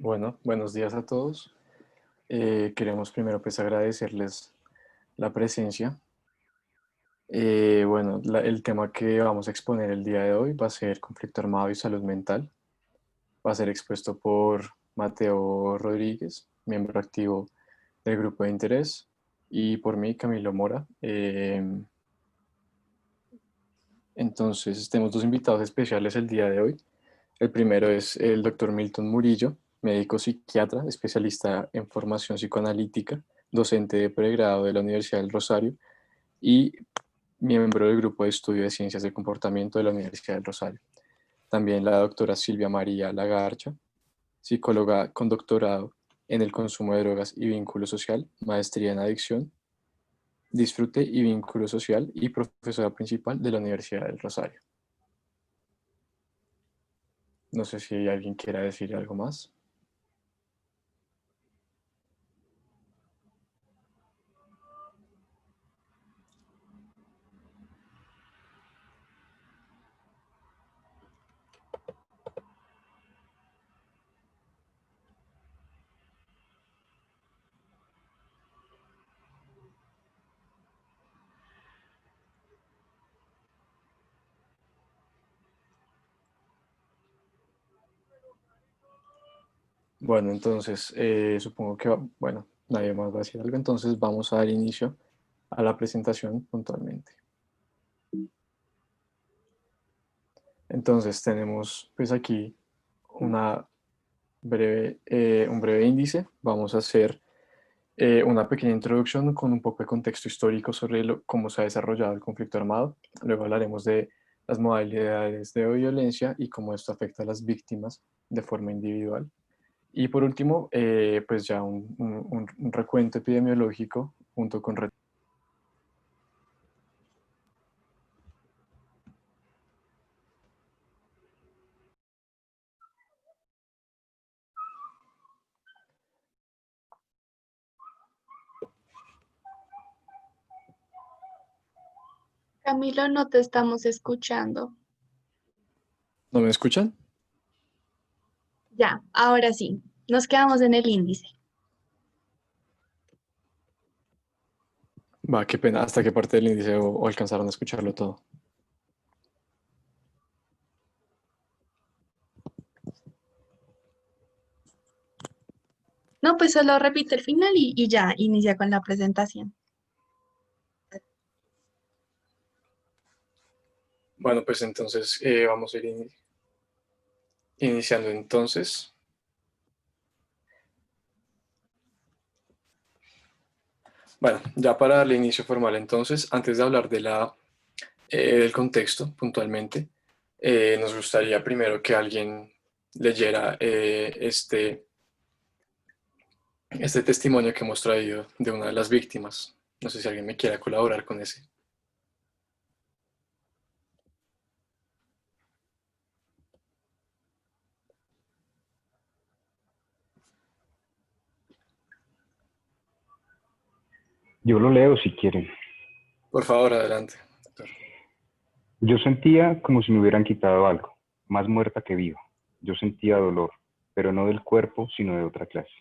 Bueno, buenos días a todos. Queremos primero pues agradecerles la presencia. El tema que vamos a exponer el día de hoy va a ser conflicto armado y salud mental. Va a ser expuesto por Mateo Rodríguez, miembro activo del grupo de interés, y por mí, Camilo Mora. Entonces, tenemos dos invitados especiales el día de hoy. El primero es el doctor Milton Murillo, médico psiquiatra, especialista en formación psicoanalítica, docente de pregrado de la Universidad del Rosario y miembro del grupo de estudio de ciencias del comportamiento de la Universidad del Rosario. También la doctora Silvia María Lagarcha, psicóloga con doctorado en el consumo de drogas y vínculo social, maestría en adicción, disfrute y vínculo social y profesora principal de la Universidad del Rosario. No sé si alguien quiera decir algo más. Bueno, entonces supongo que, bueno, nadie más va a decir algo, entonces vamos a dar inicio a la presentación puntualmente. Entonces tenemos pues aquí una un breve índice. Vamos a hacer una pequeña introducción con un poco de contexto histórico sobre cómo se ha desarrollado el conflicto armado. Luego hablaremos de las modalidades de violencia y cómo esto afecta a las víctimas de forma individual. Y por último, pues ya un recuento epidemiológico junto con... Camilo, no te estamos escuchando. ¿No me escuchan? Ya, ahora sí, nos quedamos en el índice. Va, qué pena. ¿Hasta qué parte del índice o alcanzaron a escucharlo todo? No, pues solo repite el final y ya, inicia con la presentación. Bueno, pues entonces vamos a ir iniciando entonces. Bueno, ya para darle inicio formal entonces, antes de hablar de del contexto puntualmente, nos gustaría primero que alguien leyera este testimonio que hemos traído de una de las víctimas. No sé si alguien me quiera colaborar con ese. Yo lo leo si quieren. Por favor, adelante, doctor. Yo sentía como si me hubieran quitado algo, más muerta que viva. Yo sentía dolor, pero no del cuerpo, sino de otra clase.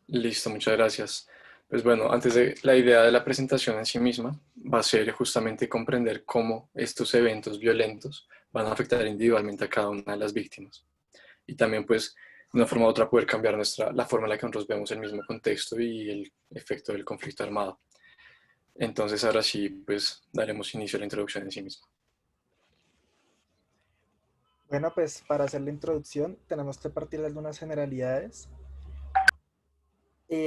Listo, muchas gracias. Pues bueno, antes de la idea de la presentación en sí misma, va a ser justamente comprender cómo estos eventos violentos van a afectar individualmente a cada una de las víctimas. Y también, pues, de una forma u otra poder cambiar la forma en la que nosotros vemos el mismo contexto y el efecto del conflicto armado. Entonces, ahora sí, pues, daremos inicio a la introducción en sí misma. Bueno, pues para hacer la introducción tenemos que partir de algunas generalidades.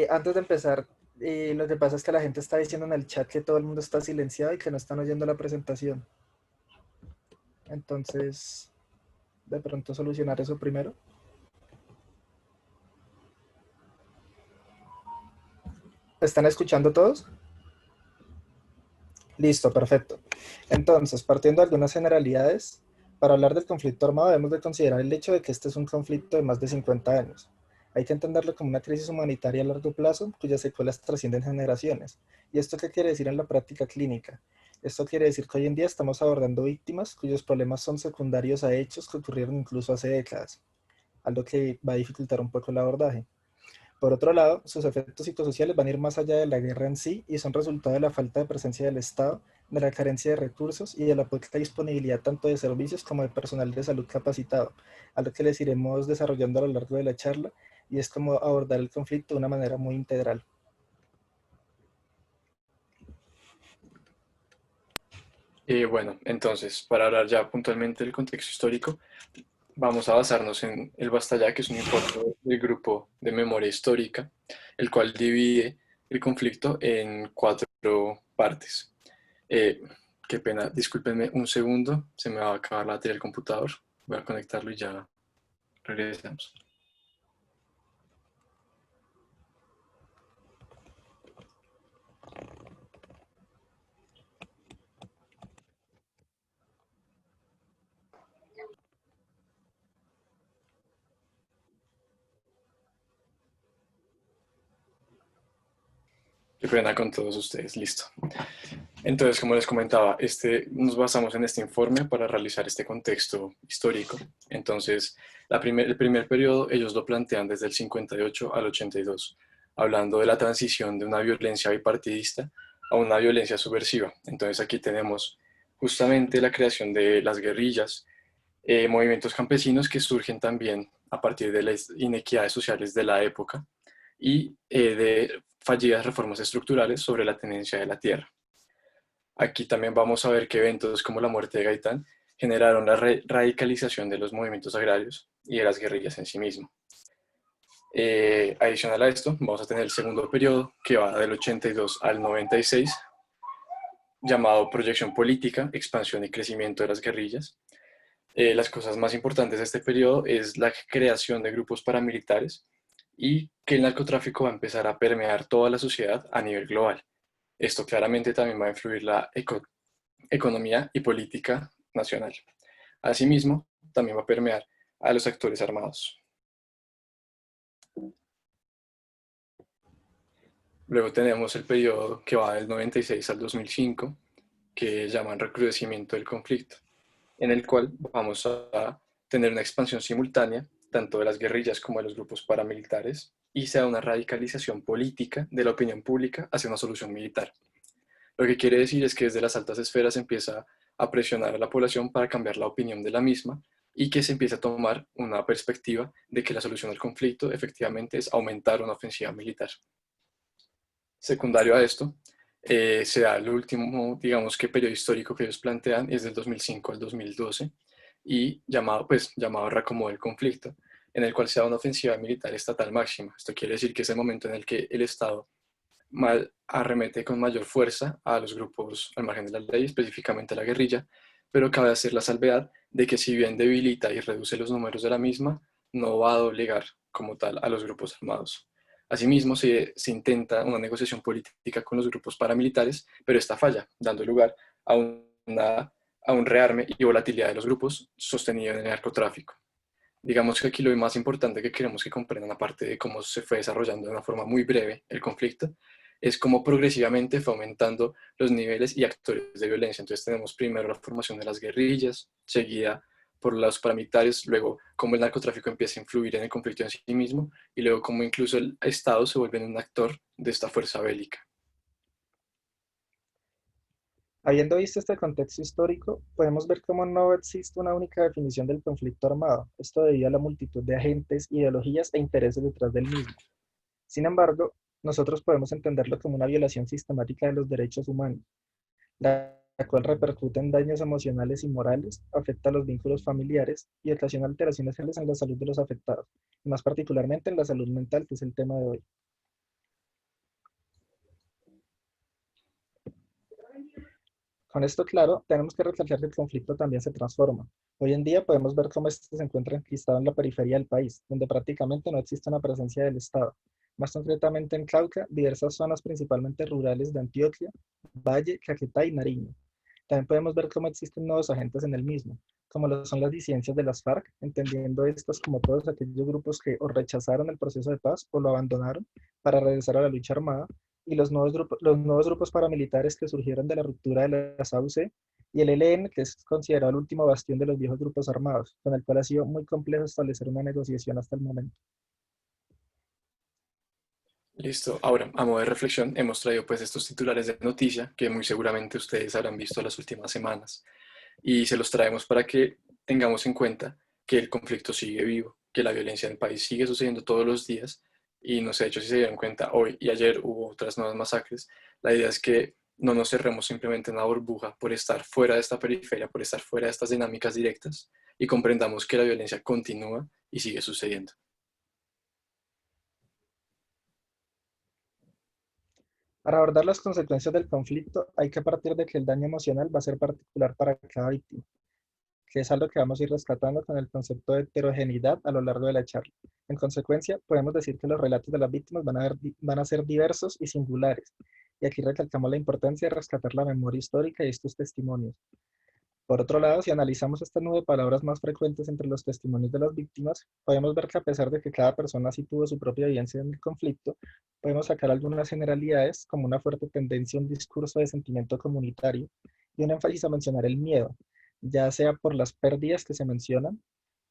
Antes de empezar, lo que pasa es que la gente está diciendo en el chat que todo el mundo está silenciado y que no están oyendo la presentación. Entonces, de pronto solucionar eso primero. ¿Están escuchando todos? Listo, perfecto. Entonces, partiendo de algunas generalidades, para hablar del conflicto armado debemos de considerar el hecho de que este es un conflicto de más de 50 años. Hay que entenderlo como una crisis humanitaria a largo plazo, cuyas secuelas trascienden generaciones. ¿Y esto qué quiere decir en la práctica clínica? Esto quiere decir que hoy en día estamos abordando víctimas cuyos problemas son secundarios a hechos que ocurrieron incluso hace décadas, algo que va a dificultar un poco el abordaje. Por otro lado, sus efectos psicosociales van a ir más allá de la guerra en sí y son resultado de la falta de presencia del Estado, de la carencia de recursos y de la poca disponibilidad tanto de servicios como de personal de salud capacitado, algo que les iremos desarrollando a lo largo de la charla, y es como abordar el conflicto de una manera muy integral. Bueno, entonces, para hablar ya puntualmente del contexto histórico, vamos a basarnos en el Basta Ya, que es un informe del Grupo de Memoria Histórica, el cual divide el conflicto en 4 partes. Eh, Qué pena, discúlpenme un segundo, se me va a acabar la batería del computador. Voy a conectarlo y ya regresamos. Qué pena con todos ustedes, listo. Entonces, como les comentaba, nos basamos en este informe para realizar este contexto histórico. Entonces, el primer periodo ellos lo plantean desde el 58 al 82, hablando de la transición de una violencia bipartidista a una violencia subversiva. Entonces, aquí tenemos justamente la creación de las guerrillas, movimientos campesinos que surgen también a partir de las inequidades sociales de la época y de fallidas reformas estructurales sobre la tenencia de la tierra. Aquí también vamos a ver que eventos como la muerte de Gaitán generaron la radicalización de los movimientos agrarios y de las guerrillas en sí mismo. Adicional a esto, vamos a tener el segundo periodo, que va del 82 al 96, llamado Proyección Política, Expansión y Crecimiento de las Guerrillas. Las cosas más importantes de este periodo es la creación de grupos paramilitares y que el narcotráfico va a empezar a permear toda la sociedad a nivel global. Esto claramente también va a influir la economía y política nacional. Asimismo, también va a permear a los actores armados. Luego tenemos el periodo que va del 96 al 2005, que llaman recrudecimiento del conflicto, en el cual vamos a tener una expansión simultánea tanto de las guerrillas como de los grupos paramilitares y se da una radicalización política de la opinión pública hacia una solución militar. Lo que quiere decir es que desde las altas esferas se empieza a presionar a la población para cambiar la opinión de la misma y que se empieza a tomar una perspectiva de que la solución al conflicto efectivamente es aumentar una ofensiva militar. Secundario a esto, se da el último, digamos que periodo histórico que ellos plantean, es del 2005 al 2012, y llamado reacomodo del conflicto, en el cual se da una ofensiva militar estatal máxima. Esto quiere decir que es el momento en el que el Estado arremete con mayor fuerza a los grupos al margen de la ley, específicamente a la guerrilla, pero cabe hacer la salvedad de que si bien debilita y reduce los números de la misma, no va a doblegar como tal a los grupos armados. Asimismo, se intenta una negociación política con los grupos paramilitares, pero esta falla, dando lugar a un rearme y volatilidad de los grupos sostenido en el narcotráfico. Digamos que aquí lo más importante que queremos que comprendan, aparte de cómo se fue desarrollando de una forma muy breve el conflicto, es cómo progresivamente fue aumentando los niveles y actores de violencia. Entonces tenemos primero la formación de las guerrillas, seguida por los paramilitares, luego cómo el narcotráfico empieza a influir en el conflicto en sí mismo, y luego cómo incluso el Estado se vuelve un actor de esta fuerza bélica. Habiendo visto este contexto histórico, podemos ver cómo no existe una única definición del conflicto armado, esto debido a la multitud de agentes, ideologías e intereses detrás del mismo. Sin embargo, nosotros podemos entenderlo como una violación sistemática de los derechos humanos, la cual repercute en daños emocionales y morales, afecta a los vínculos familiares y ocasiona alteraciones en la salud de los afectados, y más particularmente en la salud mental, que es el tema de hoy. Con esto claro, tenemos que recalcar que el conflicto también se transforma. Hoy en día podemos ver cómo este se encuentra enquistado en la periferia del país, donde prácticamente no existe una presencia del Estado. Más concretamente en Cauca, diversas zonas principalmente rurales de Antioquia, Valle, Caquetá y Nariño. También podemos ver cómo existen nuevos agentes en el mismo, como lo son las disidencias de las FARC, entendiendo estas como todos aquellos grupos que o rechazaron el proceso de paz o lo abandonaron para regresar a la lucha armada, y los nuevos grupos paramilitares que surgieron de la ruptura de las AUC, y el ELN, que es considerado el último bastión de los viejos grupos armados, con el cual ha sido muy complejo establecer una negociación hasta el momento. Listo. Ahora, a modo de reflexión, hemos traído pues estos titulares de noticia que muy seguramente ustedes habrán visto las últimas semanas y se los traemos para que tengamos en cuenta que el conflicto sigue vivo, que la violencia en el país sigue sucediendo todos los días y no sé, de hecho, si se dieron cuenta, hoy y ayer hubo otras nuevas masacres. La idea es que no nos cerremos simplemente en una burbuja por estar fuera de esta periferia, por estar fuera de estas dinámicas directas y comprendamos que la violencia continúa y sigue sucediendo. Para abordar las consecuencias del conflicto, hay que partir de que el daño emocional va a ser particular para cada víctima, que es algo que vamos a ir rescatando con el concepto de heterogeneidad a lo largo de la charla. En consecuencia, podemos decir que los relatos de las víctimas van a ser diversos y singulares, y aquí recalcamos la importancia de rescatar la memoria histórica y estos testimonios. Por otro lado, si analizamos esta nube de palabras más frecuentes entre los testimonios de las víctimas, podemos ver que a pesar de que cada persona sí tuvo su propia vivencia en el conflicto, podemos sacar algunas generalidades como una fuerte tendencia a un discurso de sentimiento comunitario y un énfasis a mencionar el miedo, ya sea por las pérdidas que se mencionan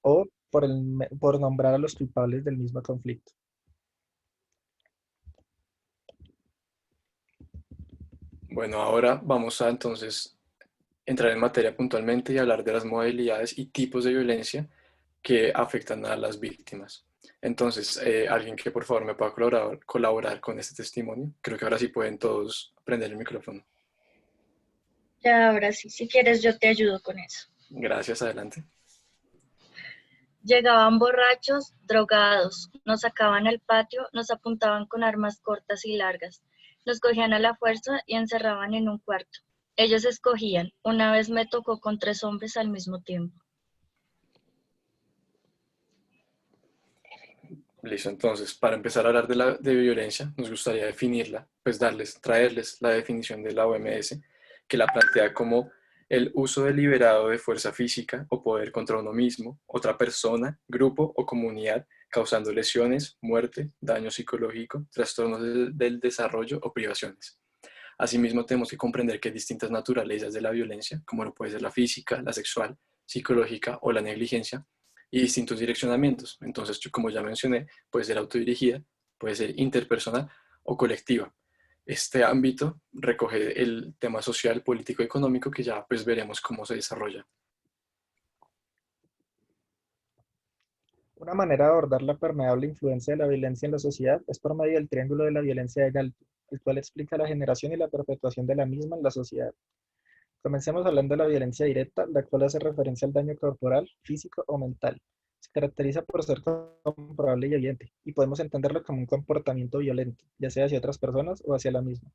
o por nombrar a los culpables del mismo conflicto. Bueno, ahora vamos a entonces entrar en materia puntualmente y hablar de las modalidades y tipos de violencia que afectan a las víctimas. Entonces, alguien que por favor me pueda colaborar con este testimonio. Creo que ahora sí pueden todos prender el micrófono. Ya, ahora sí, si quieres yo te ayudo con eso. Gracias, adelante. Llegaban borrachos, drogados, nos sacaban al patio, nos apuntaban con armas cortas y largas, nos cogían a la fuerza y encerraban en un cuarto. Ellos escogían. Una vez me tocó con 3 hombres al mismo tiempo. Listo, entonces, para empezar a hablar de violencia, nos gustaría definirla, pues traerles la definición de la OMS, que la plantea como el uso deliberado de fuerza física o poder contra uno mismo, otra persona, grupo o comunidad, causando lesiones, muerte, daño psicológico, trastornos del desarrollo o privaciones. Asimismo, tenemos que comprender que hay distintas naturalezas de la violencia, como lo puede ser la física, la sexual, psicológica o la negligencia, y distintos direccionamientos. Entonces, como ya mencioné, puede ser autodirigida, puede ser interpersonal o colectiva. Este ámbito recoge el tema social, político y económico que ya pues veremos cómo se desarrolla. Una manera de abordar la permeable influencia de la violencia en la sociedad es por medio del triángulo de la violencia de Galton, el cual explica la generación y la perpetuación de la misma en la sociedad. Comencemos hablando de la violencia directa, la cual hace referencia al daño corporal, físico o mental. Se caracteriza por ser comprobable y evidente, y podemos entenderlo como un comportamiento violento, ya sea hacia otras personas o hacia la misma.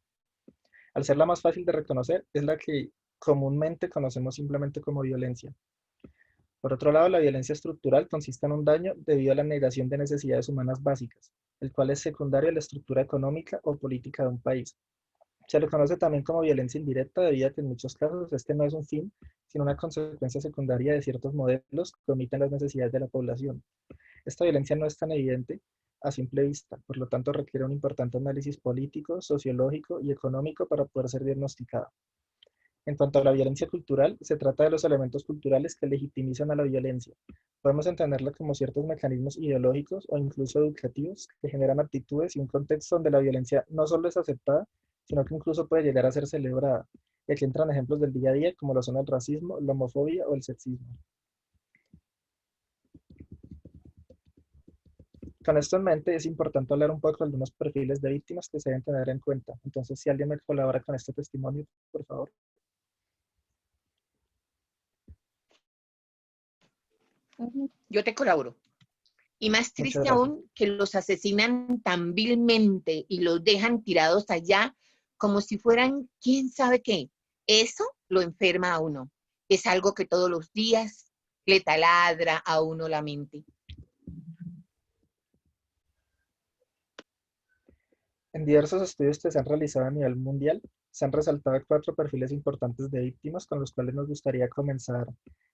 Al ser la más fácil de reconocer, es la que comúnmente conocemos simplemente como violencia. Por otro lado, la violencia estructural consiste en un daño debido a la negación de necesidades humanas básicas, el cual es secundario a la estructura económica o política de un país. Se le conoce también como violencia indirecta debido a que en muchos casos este no es un fin, sino una consecuencia secundaria de ciertos modelos que omiten las necesidades de la población. Esta violencia no es tan evidente a simple vista, por lo tanto requiere un importante análisis político, sociológico y económico para poder ser diagnosticada. En cuanto a la violencia cultural, se trata de los elementos culturales que legitimizan a la violencia. Podemos entenderla como ciertos mecanismos ideológicos o incluso educativos que generan actitudes y un contexto donde la violencia no solo es aceptada, sino que incluso puede llegar a ser celebrada. Y aquí entran ejemplos del día a día como lo son el racismo, la homofobia o el sexismo. Con esto en mente, es importante hablar un poco de algunos perfiles de víctimas que se deben tener en cuenta. Entonces, si alguien me colabora con este testimonio, por favor. Yo te colaboro. Y más triste aún que los asesinan tan vilmente y los dejan tirados allá como si fueran quién sabe qué. Eso lo enferma a uno. Es algo que todos los días le taladra a uno la mente. En diversos estudios que se han realizado a nivel mundial, se han resaltado 4 perfiles importantes de víctimas con los cuales nos gustaría comenzar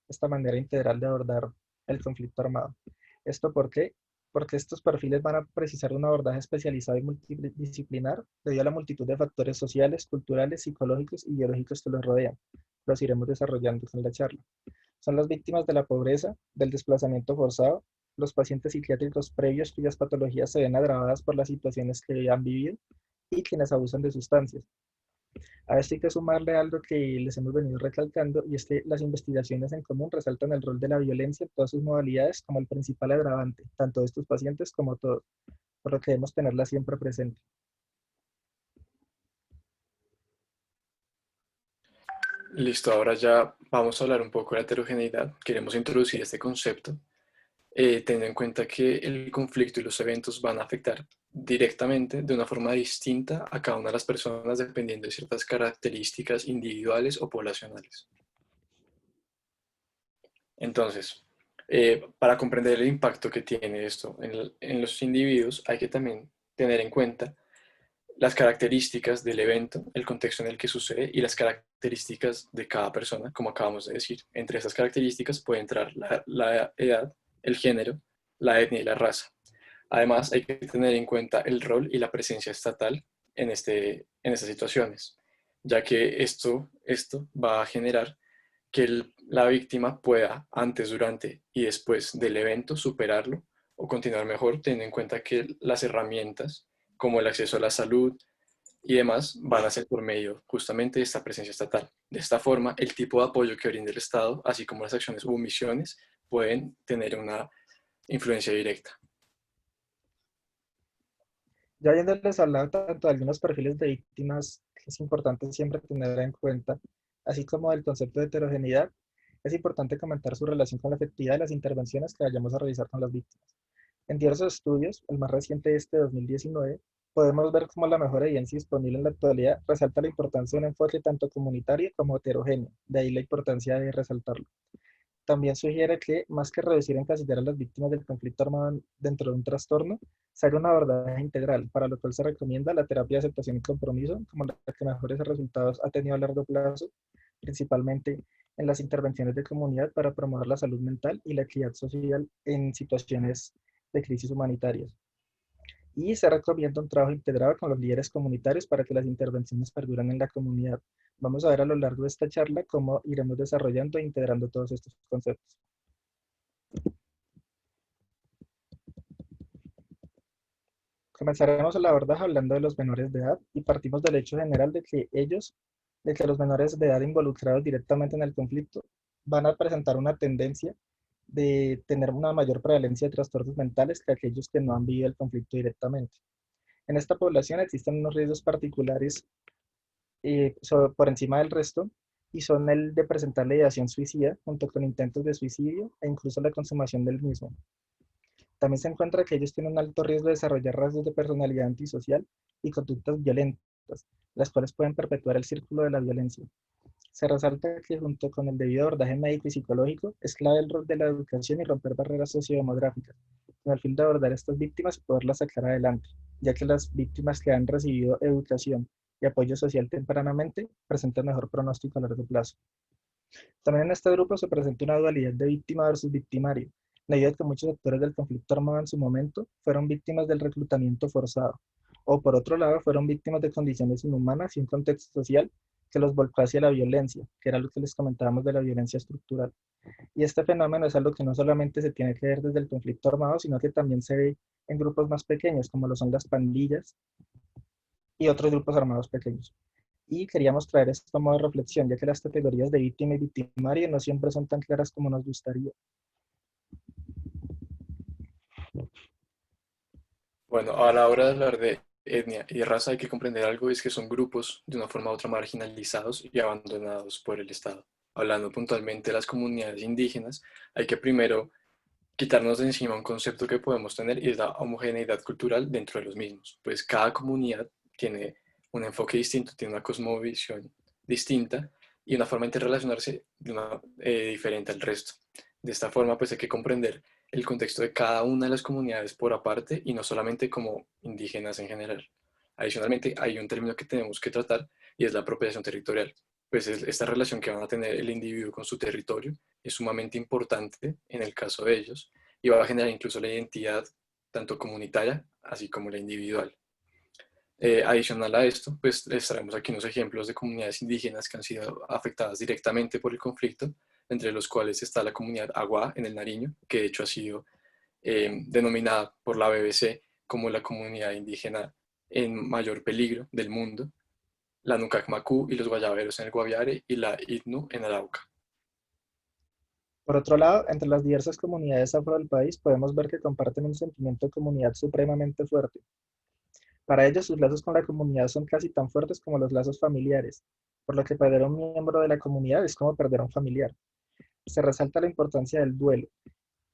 esta manera integral de abordar el conflicto armado. ¿Esto por qué? porque estos perfiles van a precisar un abordaje especializado y multidisciplinar debido a la multitud de factores sociales, culturales, psicológicos y biológicos que los rodean. Los iremos desarrollando con la charla. Son las víctimas de la pobreza, del desplazamiento forzado, los pacientes psiquiátricos previos cuyas patologías se ven agravadas por las situaciones que han vivido y quienes abusan de sustancias. A esto hay que sumarle algo que les hemos venido recalcando, y es que las investigaciones en común resaltan el rol de la violencia en todas sus modalidades como el principal agravante, tanto de estos pacientes como todos, por lo que debemos tenerla siempre presente. Listo, ahora ya vamos a hablar un poco de la heterogeneidad. Queremos introducir este concepto, teniendo en cuenta que el conflicto y los eventos van a afectar directamente de una forma distinta a cada una de las personas dependiendo de ciertas características individuales o poblacionales. Entonces, para comprender el impacto que tiene esto en los individuos, hay que también tener en cuenta las características del evento, el contexto en el que sucede y las características de cada persona, como acabamos de decir. Entre esas características puede entrar la edad, el género, la etnia y la raza. Además, hay que tener en cuenta el rol y la presencia estatal en estas situaciones, ya que esto va a generar que la víctima pueda, antes, durante y después del evento, superarlo o continuar mejor, teniendo en cuenta que las herramientas, como el acceso a la salud y demás, van a ser por medio justamente de esta presencia estatal. De esta forma, el tipo de apoyo que brinda el Estado, así como las acciones u omisiones, pueden tener una influencia directa. Ya habiéndoles hablado tanto de algunos perfiles de víctimas que es importante siempre tener en cuenta, así como del concepto de heterogeneidad, es importante comentar su relación con la efectividad de las intervenciones que vayamos a realizar con las víctimas. En diversos estudios, el más reciente este de 2019, podemos ver cómo la mejor evidencia disponible en la actualidad resalta la importancia de un enfoque tanto comunitario como heterogéneo, de ahí la importancia de resaltarlo. También sugiere que, más que reducir en encasillar a las víctimas del conflicto armado dentro de un trastorno, se haga un abordaje integral, para lo cual se recomienda la terapia de aceptación y compromiso como la que mejores resultados ha tenido a largo plazo, principalmente en las intervenciones de comunidad para promover la salud mental y la equidad social en situaciones de crisis humanitarias. Y se recomienda un trabajo integrado con los líderes comunitarios para que las intervenciones perduren en la comunidad. Vamos a ver a lo largo de esta charla cómo iremos desarrollando e integrando todos estos conceptos. Comenzaremos el abordaje hablando de los menores de edad y partimos del hecho general de que los menores de edad involucrados directamente en el conflicto van a presentar una tendencia de tener una mayor prevalencia de trastornos mentales que aquellos que no han vivido el conflicto directamente. En esta población existen unos riesgos particulares por encima del resto, y son el de presentar la ideación suicida junto con intentos de suicidio e incluso la consumación del mismo. También se encuentra que ellos tienen un alto riesgo de desarrollar rasgos de personalidad antisocial y conductas violentas, las cuales pueden perpetuar el círculo de la violencia. Se resalta que junto con el debido abordaje médico y psicológico, es clave el rol de la educación y romper barreras sociodemográficas, con el fin de abordar a estas víctimas y poderlas sacar adelante, ya que las víctimas que han recibido educación y apoyo social tempranamente presentan mejor pronóstico a largo plazo. También en este grupo se presenta una dualidad de víctima versus victimario, debido a que muchos actores del conflicto armado en su momento fueron víctimas del reclutamiento forzado, o por otro lado fueron víctimas de condiciones inhumanas y un contexto social que los volcó hacia la violencia, que era lo que les comentábamos de la violencia estructural. Y este fenómeno es algo que no solamente se tiene que ver desde el conflicto armado, sino que también se ve en grupos más pequeños, como lo son las pandillas y otros grupos armados pequeños. Y queríamos traer esto como de reflexión, ya que las categorías de víctima y victimario no siempre son tan claras como nos gustaría. Bueno, a la hora de hablar de etnia y raza hay que comprender algo, es que son grupos de una forma u otra marginalizados y abandonados por el Estado. Hablando puntualmente de las comunidades indígenas, hay que primero quitarnos de encima un concepto que podemos tener y es la homogeneidad cultural dentro de los mismos. Pues cada comunidad tiene un enfoque distinto, tiene una cosmovisión distinta y una forma de interrelacionarse diferente al resto. De esta forma, pues hay que comprender el contexto de cada una de las comunidades por aparte y no solamente como indígenas en general. Adicionalmente, hay un término que tenemos que tratar y es la apropiación territorial. Pues esta relación que van a tener el individuo con su territorio es sumamente importante en el caso de ellos y va a generar incluso la identidad tanto comunitaria así como la individual. Adicional a esto, pues les traemos aquí unos ejemplos de comunidades indígenas que han sido afectadas directamente por el conflicto, entre los cuales está la comunidad Agua en el Nariño, que de hecho ha sido denominada por la BBC como la comunidad indígena en mayor peligro del mundo, la Nucacmacú y los Guayaberos en el Guaviare y la Itnu en Arauca. Por otro lado, entre las diversas comunidades afro del país podemos ver que comparten un sentimiento de comunidad supremamente fuerte. Para ellos, sus lazos con la comunidad son casi tan fuertes como los lazos familiares, por lo que perder a un miembro de la comunidad es como perder a un familiar. Se resalta la importancia del duelo.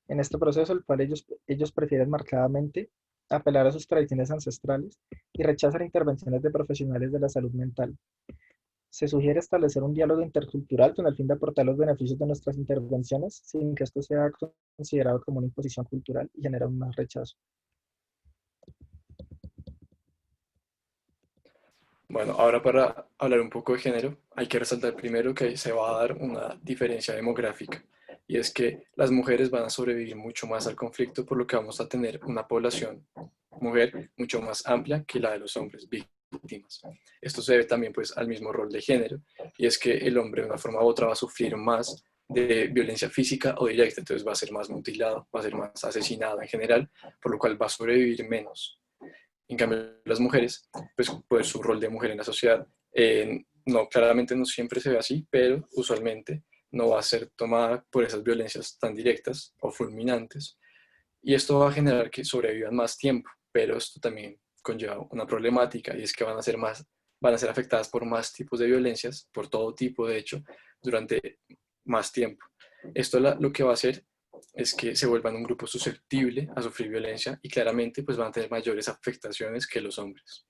En este proceso, el cual ellos prefieren marcadamente apelar a sus tradiciones ancestrales y rechazan intervenciones de profesionales de la salud mental. Se sugiere establecer un diálogo intercultural con el fin de aportar los beneficios de nuestras intervenciones sin que esto sea considerado como una imposición cultural y genera un más rechazo. Bueno, ahora para hablar un poco de género, hay que resaltar primero que se va a dar una diferencia demográfica, y es que las mujeres van a sobrevivir mucho más al conflicto, por lo que vamos a tener una población mujer mucho más amplia que la de los hombres víctimas. Esto se debe también pues al mismo rol de género, y es que el hombre de una forma u otra va a sufrir más de violencia física o directa, entonces va a ser más mutilado, va a ser más asesinado en general, por lo cual va a sobrevivir menos. En cambio, las mujeres, pues su rol de mujer en la sociedad, no, claramente no siempre se ve así, pero usualmente no va a ser tomada por esas violencias tan directas o fulminantes. Y esto va a generar que sobrevivan más tiempo, pero esto también conlleva una problemática, y es que van a ser afectadas por más tipos de violencias, por todo tipo de hecho, durante más tiempo. Esto lo que va a hacer es que se vuelvan un grupo susceptible a sufrir violencia, y claramente pues van a tener mayores afectaciones que los hombres.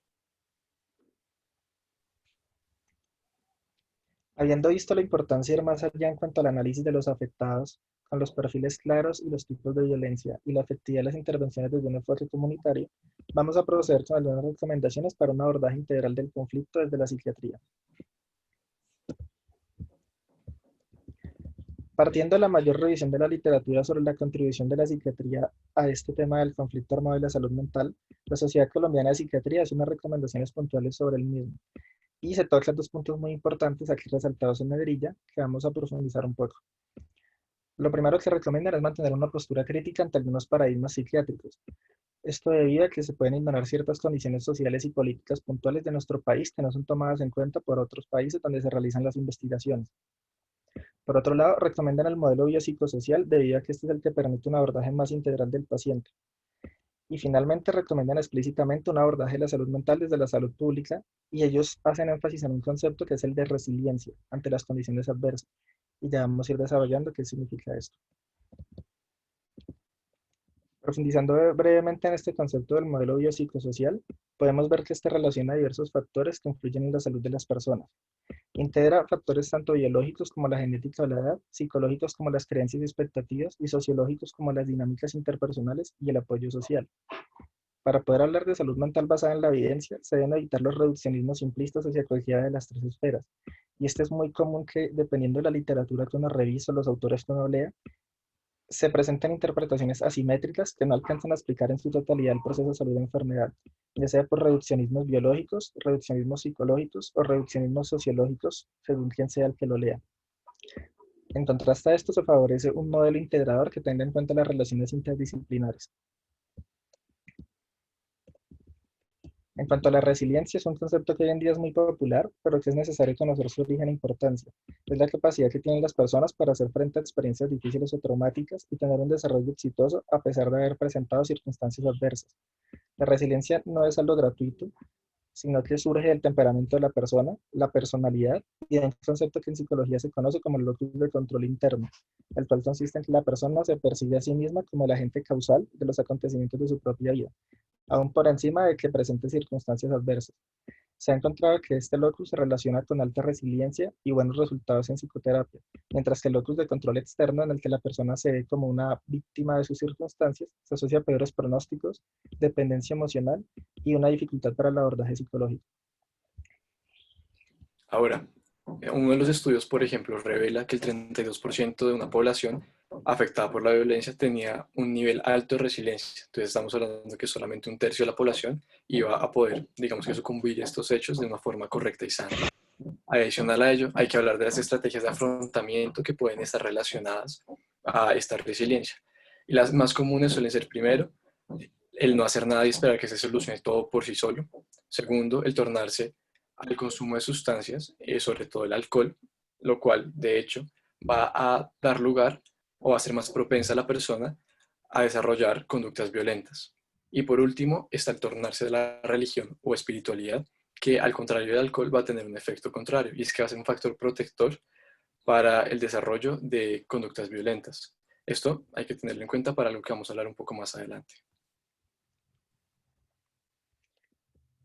Habiendo visto la importancia de ir más allá en cuanto al análisis de los afectados, con los perfiles claros y los tipos de violencia y la efectividad de las intervenciones desde un enfoque comunitario, vamos a proceder con algunas recomendaciones para un abordaje integral del conflicto desde la psiquiatría. Partiendo de la mayor revisión de la literatura sobre la contribución de la psiquiatría a este tema del conflicto armado y la salud mental, la Sociedad Colombiana de Psiquiatría hace unas recomendaciones puntuales sobre el mismo. Y se tocan dos puntos muy importantes aquí resaltados en negrilla que vamos a profundizar un poco. Lo primero que recomiendan es mantener una postura crítica ante algunos paradigmas psiquiátricos. Esto debido a que se pueden ignorar ciertas condiciones sociales y políticas puntuales de nuestro país que no son tomadas en cuenta por otros países donde se realizan las investigaciones. Por otro lado, recomiendan el modelo biopsicosocial debido a que este es el que permite un abordaje más integral del paciente. Y finalmente recomiendan explícitamente un abordaje de la salud mental desde la salud pública, y ellos hacen énfasis en un concepto que es el de resiliencia ante las condiciones adversas. Y ya vamos a ir desarrollando qué significa esto. Profundizando brevemente en este concepto del modelo biopsicosocial, podemos ver que este relaciona diversos factores que influyen en la salud de las personas. Integra factores tanto biológicos como la genética o la edad, psicológicos como las creencias y expectativas, y sociológicos como las dinámicas interpersonales y el apoyo social. Para poder hablar de salud mental basada en la evidencia, se deben evitar los reduccionismos simplistas hacia cualquiera de las tres esferas. Y este es muy común que, dependiendo de la literatura que uno revisa o los autores que uno lea, se presentan interpretaciones asimétricas que no alcanzan a explicar en su totalidad el proceso de salud o enfermedad, ya sea por reduccionismos biológicos, reduccionismos psicológicos o reduccionismos sociológicos, según quien sea el que lo lea. En contraste a esto, se favorece un modelo integrador que tenga en cuenta las relaciones interdisciplinares. En cuanto a la resiliencia, es un concepto que hoy en día es muy popular, pero que es necesario conocer su origen e importancia. Es la capacidad que tienen las personas para hacer frente a experiencias difíciles o traumáticas y tener un desarrollo exitoso a pesar de haber presentado circunstancias adversas. La resiliencia no es algo gratuito, sino que surge del temperamento de la persona, la personalidad y de un concepto que en psicología se conoce como el locus de control interno, el cual consiste en que la persona se percibe a sí misma como el agente causal de los acontecimientos de su propia vida, aún por encima de que presente circunstancias adversas. Se ha encontrado que este locus se relaciona con alta resiliencia y buenos resultados en psicoterapia, mientras que el locus de control externo, en el que la persona se ve como una víctima de sus circunstancias, se asocia a peores pronósticos, dependencia emocional y una dificultad para el abordaje psicológico. Ahora, uno de los estudios, por ejemplo, revela que el 32% de una población afectada por la violencia tenía un nivel alto de resiliencia. Entonces estamos hablando que solamente un tercio de la población iba a poder, digamos que sucumbir a estos hechos de una forma correcta y sana. Adicional a ello, hay que hablar de las estrategias de afrontamiento que pueden estar relacionadas a esta resiliencia. Y las más comunes suelen ser, primero, el no hacer nada y esperar que se solucione todo por sí solo. Segundo, el tornarse al consumo de sustancias, sobre todo el alcohol, lo cual, de hecho, va a dar lugar o va a ser más propensa a la persona a desarrollar conductas violentas. Y por último, está el tornarse de la religión o espiritualidad, que al contrario del alcohol va a tener un efecto contrario, y es que va a ser un factor protector para el desarrollo de conductas violentas. Esto hay que tenerlo en cuenta para lo que vamos a hablar un poco más adelante.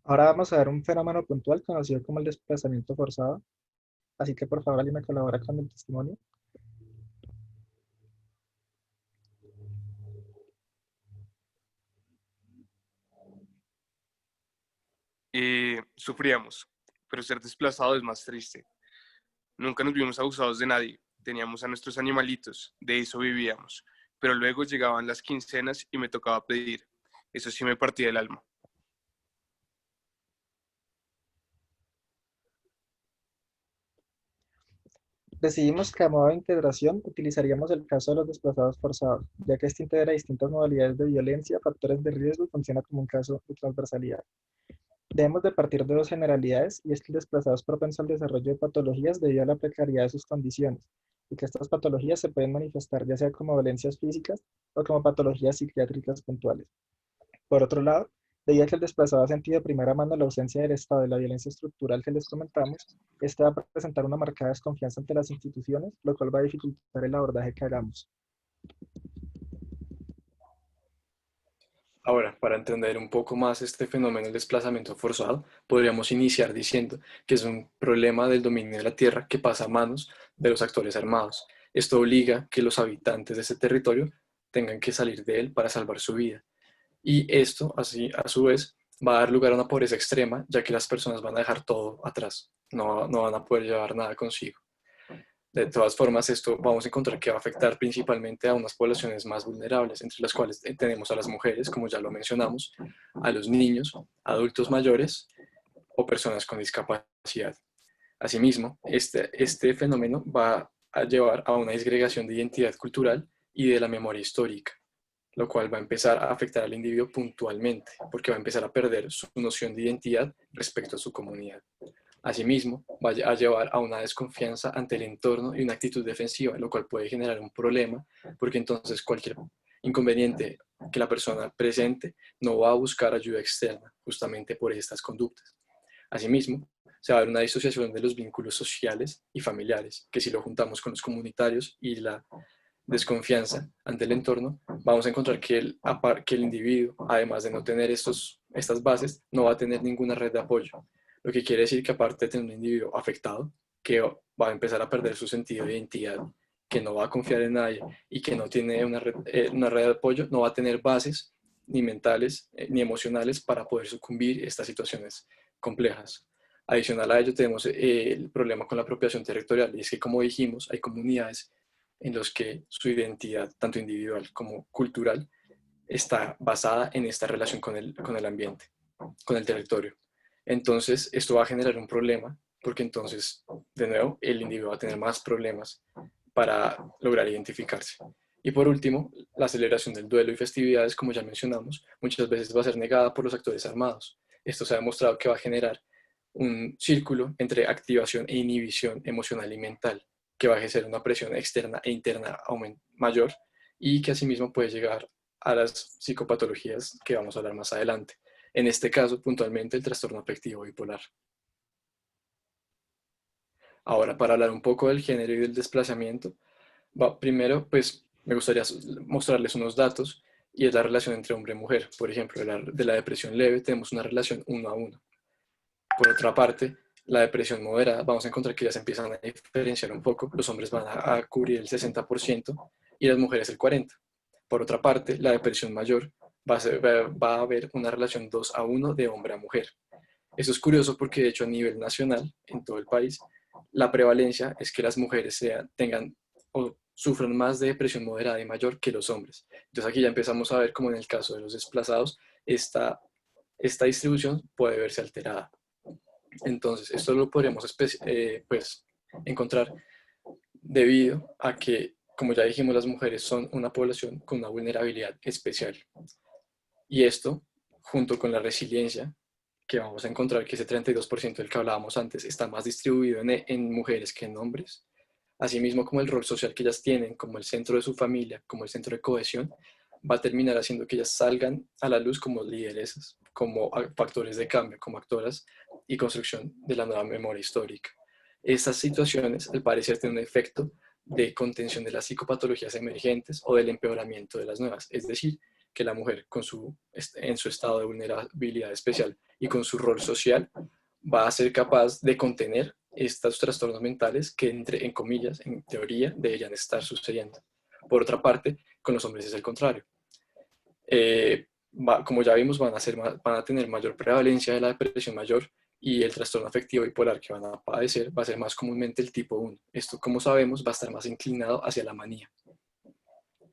Ahora vamos a ver un fenómeno puntual conocido como el desplazamiento forzado. Así que por favor, alguien me colabora con el testimonio. Sufríamos, pero ser desplazado es más triste. Nunca nos vimos abusados de nadie, teníamos a nuestros animalitos, de eso vivíamos, pero luego llegaban las quincenas y me tocaba pedir. Eso sí me partía el alma. Decidimos que a modo de integración utilizaríamos el caso de los desplazados forzados, ya que este integra distintas modalidades de violencia, factores de riesgo y funciona como un caso de transversalidad. Debemos de partir de dos generalidades, y es que el desplazado es propenso al desarrollo de patologías debido a la precariedad de sus condiciones, y que estas patologías se pueden manifestar ya sea como violencias físicas o como patologías psiquiátricas puntuales. Por otro lado, debido a que el desplazado ha sentido de primera mano la ausencia del Estado de la violencia estructural que les comentamos, este va a presentar una marcada desconfianza ante las instituciones, lo cual va a dificultar el abordaje que hagamos. Ahora, para entender un poco más este fenómeno del desplazamiento forzado, podríamos iniciar diciendo que es un problema del dominio de la tierra que pasa a manos de los actores armados. Esto obliga a que los habitantes de ese territorio tengan que salir de él para salvar su vida. Y esto, así, a su vez, va a dar lugar a una pobreza extrema, ya que las personas van a dejar todo atrás, no van a poder llevar nada consigo. De todas formas, esto vamos a encontrar que va a afectar principalmente a unas poblaciones más vulnerables, entre las cuales tenemos a las mujeres, como ya lo mencionamos, a los niños, adultos mayores o personas con discapacidad. Asimismo, este fenómeno va a llevar a una disgregación de identidad cultural y de la memoria histórica, lo cual va a empezar a afectar al individuo puntualmente, porque va a empezar a perder su noción de identidad respecto a su comunidad. Asimismo, va a llevar a una desconfianza ante el entorno y una actitud defensiva, lo cual puede generar un problema, porque entonces cualquier inconveniente que la persona presente no va a buscar ayuda externa, justamente por estas conductas. Asimismo, se va a ver una disociación de los vínculos sociales y familiares, que si lo juntamos con los comunitarios y la desconfianza ante el entorno, vamos a encontrar que el individuo, además de no tener estas bases, no va a tener ninguna red de apoyo. Lo que quiere decir que aparte de tener un individuo afectado, que va a empezar a perder su sentido de identidad, que no va a confiar en nadie y que no tiene una red de apoyo, no va a tener bases ni mentales ni emocionales para poder sucumbir a estas situaciones complejas. Adicional a ello tenemos el problema con la apropiación territorial, y es que, como dijimos, hay comunidades en los que su identidad, tanto individual como cultural, está basada en esta relación con el ambiente, con el territorio. Entonces, esto va a generar un problema, porque entonces, de nuevo, el individuo va a tener más problemas para lograr identificarse. Y por último, la celebración del duelo y festividades, como ya mencionamos, muchas veces va a ser negada por los actores armados. Esto se ha demostrado que va a generar un círculo entre activación e inhibición emocional y mental, que va a ejercer una presión externa e interna mayor, y que asimismo puede llegar a las psicopatologías que vamos a hablar más adelante. En este caso, puntualmente, el trastorno afectivo bipolar. Ahora, para hablar un poco del género y del desplazamiento, primero, pues, me gustaría mostrarles unos datos, y es la relación entre hombre y mujer. Por ejemplo, de la depresión leve tenemos una relación 1 a 1. Por otra parte, la depresión moderada, vamos a encontrar que ya se empiezan a diferenciar un poco. Los hombres van a cubrir el 60% y las mujeres el 40%. Por otra parte, la depresión mayor va a haber una relación 2 a 1 de hombre a mujer. Eso es curioso porque, de hecho, a nivel nacional, en todo el país, la prevalencia es que las mujeres tengan o sufren más de depresión moderada y mayor que los hombres. Entonces aquí ya empezamos a ver cómo en el caso de los desplazados esta distribución puede verse alterada. Entonces esto lo podríamos pues, encontrar debido a que, como ya dijimos, las mujeres son una población con una vulnerabilidad especial. Y esto, junto con la resiliencia, que vamos a encontrar que ese 32% del que hablábamos antes está más distribuido en mujeres que en hombres, asimismo como el rol social que ellas tienen, como el centro de su familia, como el centro de cohesión, va a terminar haciendo que ellas salgan a la luz como lideresas, como factores de cambio, como actoras y construcción de la nueva memoria histórica. Estas situaciones, al parecer, tienen un efecto de contención de las psicopatologías emergentes o del empeoramiento de las nuevas, es decir, que la mujer en su estado de vulnerabilidad especial y con su rol social va a ser capaz de contener estos trastornos mentales que, en comillas, en teoría, deberían estar sucediendo. Por otra parte, con los hombres es el contrario. Como ya vimos, van a tener mayor prevalencia de la depresión mayor y el trastorno afectivo bipolar que van a padecer va a ser más comúnmente el tipo 1. Esto, como sabemos, va a estar más inclinado hacia la manía.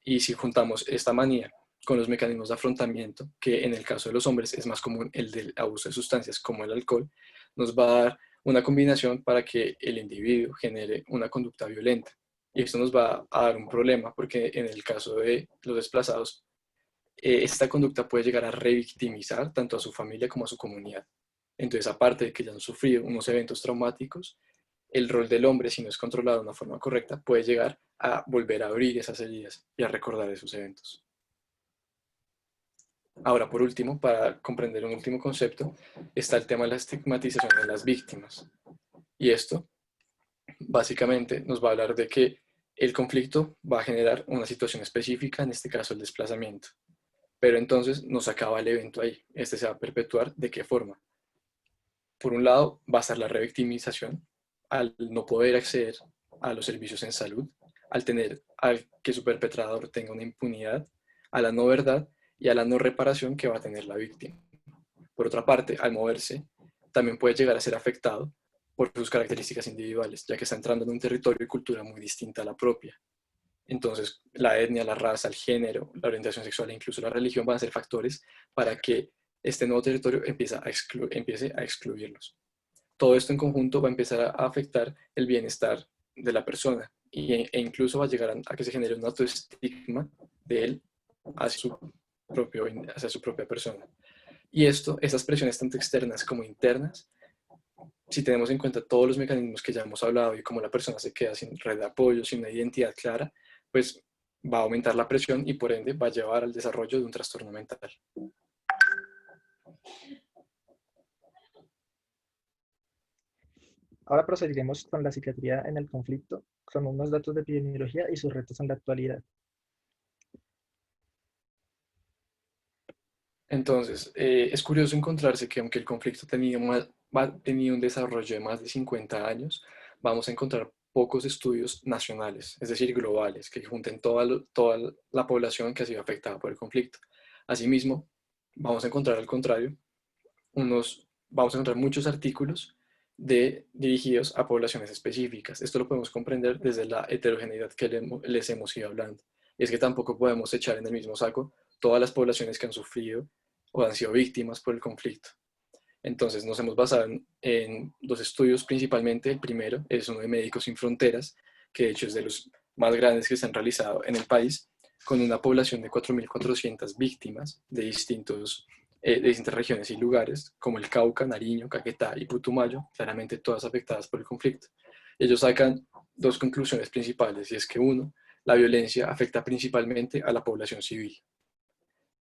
Y si juntamos esta manía con los mecanismos de afrontamiento, que en el caso de los hombres es más común el del abuso de sustancias como el alcohol, nos va a dar una combinación para que el individuo genere una conducta violenta. Y esto nos va a dar un problema porque en el caso de los desplazados, esta conducta puede llegar a revictimizar tanto a su familia como a su comunidad. Entonces, aparte de que ya han sufrido unos eventos traumáticos, el rol del hombre, si no es controlado de una forma correcta, puede llegar a volver a abrir esas heridas y a recordar esos eventos. Ahora, por último, para comprender un último concepto, está el tema de la estigmatización de las víctimas. Y esto, básicamente, nos va a hablar de que el conflicto va a generar una situación específica, en este caso el desplazamiento. Pero entonces no se acaba el evento ahí. Este se va a perpetuar. ¿De qué forma? Por un lado, va a estar la revictimización, al no poder acceder a los servicios en salud, al que su perpetrador tenga una impunidad, a la no verdad y a la no reparación que va a tener la víctima. Por otra parte, al moverse, también puede llegar a ser afectado por sus características individuales, ya que está entrando en un territorio y cultura muy distinta a la propia. Entonces, la etnia, la raza, el género, la orientación sexual e incluso la religión van a ser factores para que este nuevo territorio empiece a excluirlos. Todo esto en conjunto va a empezar a afectar el bienestar de la persona e incluso va a llegar a que se genere un autoestigma de él hacia su propia persona. Y estas presiones tanto externas como internas, si tenemos en cuenta todos los mecanismos que ya hemos hablado y cómo la persona se queda sin red de apoyo, sin una identidad clara, pues va a aumentar la presión y por ende va a llevar al desarrollo de un trastorno mental. Ahora procederemos con la psiquiatría en el conflicto, con unos datos de epidemiología y sus retos en la actualidad. Entonces, es curioso encontrarse que aunque el conflicto ha tenido un desarrollo de más de 50 años, vamos a encontrar pocos estudios nacionales, es decir, globales, que junten toda la población que ha sido afectada por el conflicto. Asimismo, vamos a encontrar al contrario, vamos a encontrar muchos artículos dirigidos a poblaciones específicas. Esto lo podemos comprender desde la heterogeneidad que les hemos ido hablando. Y es que tampoco podemos echar en el mismo saco todas las poblaciones que han sufrido o han sido víctimas por el conflicto. Entonces nos hemos basado en dos estudios principalmente. El primero es uno de Médicos Sin Fronteras, que de hecho es de los más grandes que se han realizado en el país, con una población de 4.400 víctimas de distintas regiones y lugares, como el Cauca, Nariño, Caquetá y Putumayo, claramente todas afectadas por el conflicto. Ellos sacan dos conclusiones principales, y es que uno, la violencia afecta principalmente a la población civil.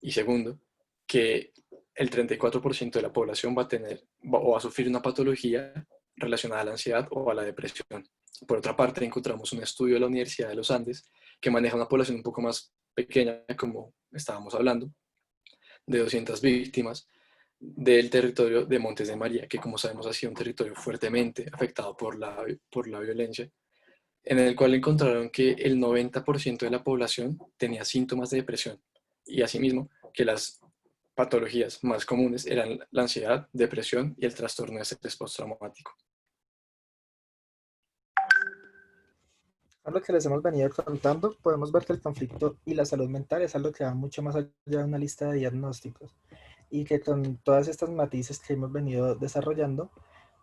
Y segundo, que el 34% de la población va a sufrir una patología relacionada a la ansiedad o a la depresión. Por otra parte, encontramos un estudio de la Universidad de los Andes que maneja una población un poco más pequeña, como estábamos hablando, de 200 víctimas del territorio de Montes de María, que como sabemos ha sido un territorio fuertemente afectado por la violencia, en el cual encontraron que el 90% de la población tenía síntomas de depresión y asimismo que las patologías más comunes eran la ansiedad, depresión y el trastorno de estrés postraumático. A lo que les hemos venido contando, podemos ver que el conflicto y la salud mental es algo que va mucho más allá de una lista de diagnósticos y que con todas estas matices que hemos venido desarrollando,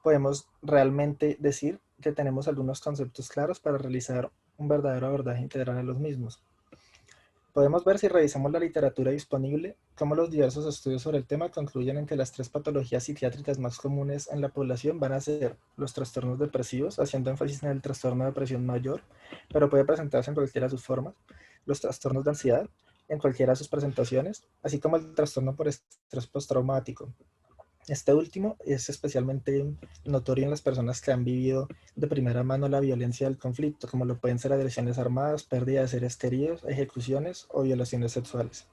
podemos realmente decir que tenemos algunos conceptos claros para realizar un verdadero abordaje integral de los mismos. Podemos ver, si revisamos la literatura disponible, cómo los diversos estudios sobre el tema concluyen en que las tres patologías psiquiátricas más comunes en la población van a ser los trastornos depresivos, haciendo énfasis en el trastorno de depresión mayor, pero puede presentarse en cualquiera de sus formas, los trastornos de ansiedad, en cualquiera de sus presentaciones, así como el trastorno por estrés postraumático. Este último es especialmente notorio en las personas que han vivido de primera mano la violencia del conflicto, como lo pueden ser agresiones armadas, pérdida de seres queridos, ejecuciones o violaciones sexuales.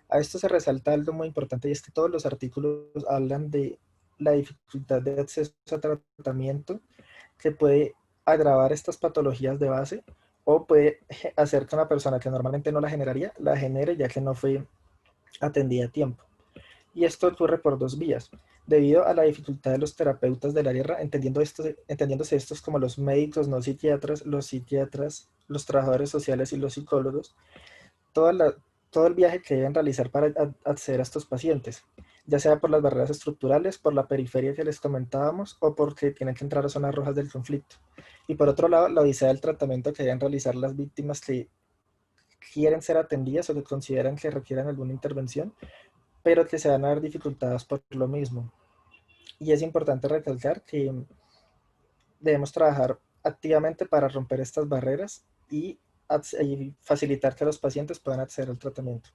A esto se resalta algo muy importante, y es que todos los artículos hablan de la dificultad de acceso a tratamiento que puede agravar estas patologías de base o puede hacer que una persona que normalmente no la generaría, la genere, ya que no fue atendida a tiempo. Y esto ocurre por dos vías. Debido a la dificultad de los terapeutas del área, entendiéndose estos como los médicos no psiquiatras, los trabajadores sociales y los psicólogos, toda la- todo el viaje que deben realizar para acceder a estos pacientes, ya sea por las barreras estructurales, por la periferia que les comentábamos, o porque tienen que entrar a zonas rojas del conflicto. Y por otro lado, la odisea del tratamiento que deben realizar las víctimas que quieren ser atendidas o que consideran que requieren alguna intervención, pero que se van a ver dificultadas por lo mismo. Y es importante recalcar que debemos trabajar activamente para romper estas barreras y facilitar que los pacientes puedan acceder al tratamiento.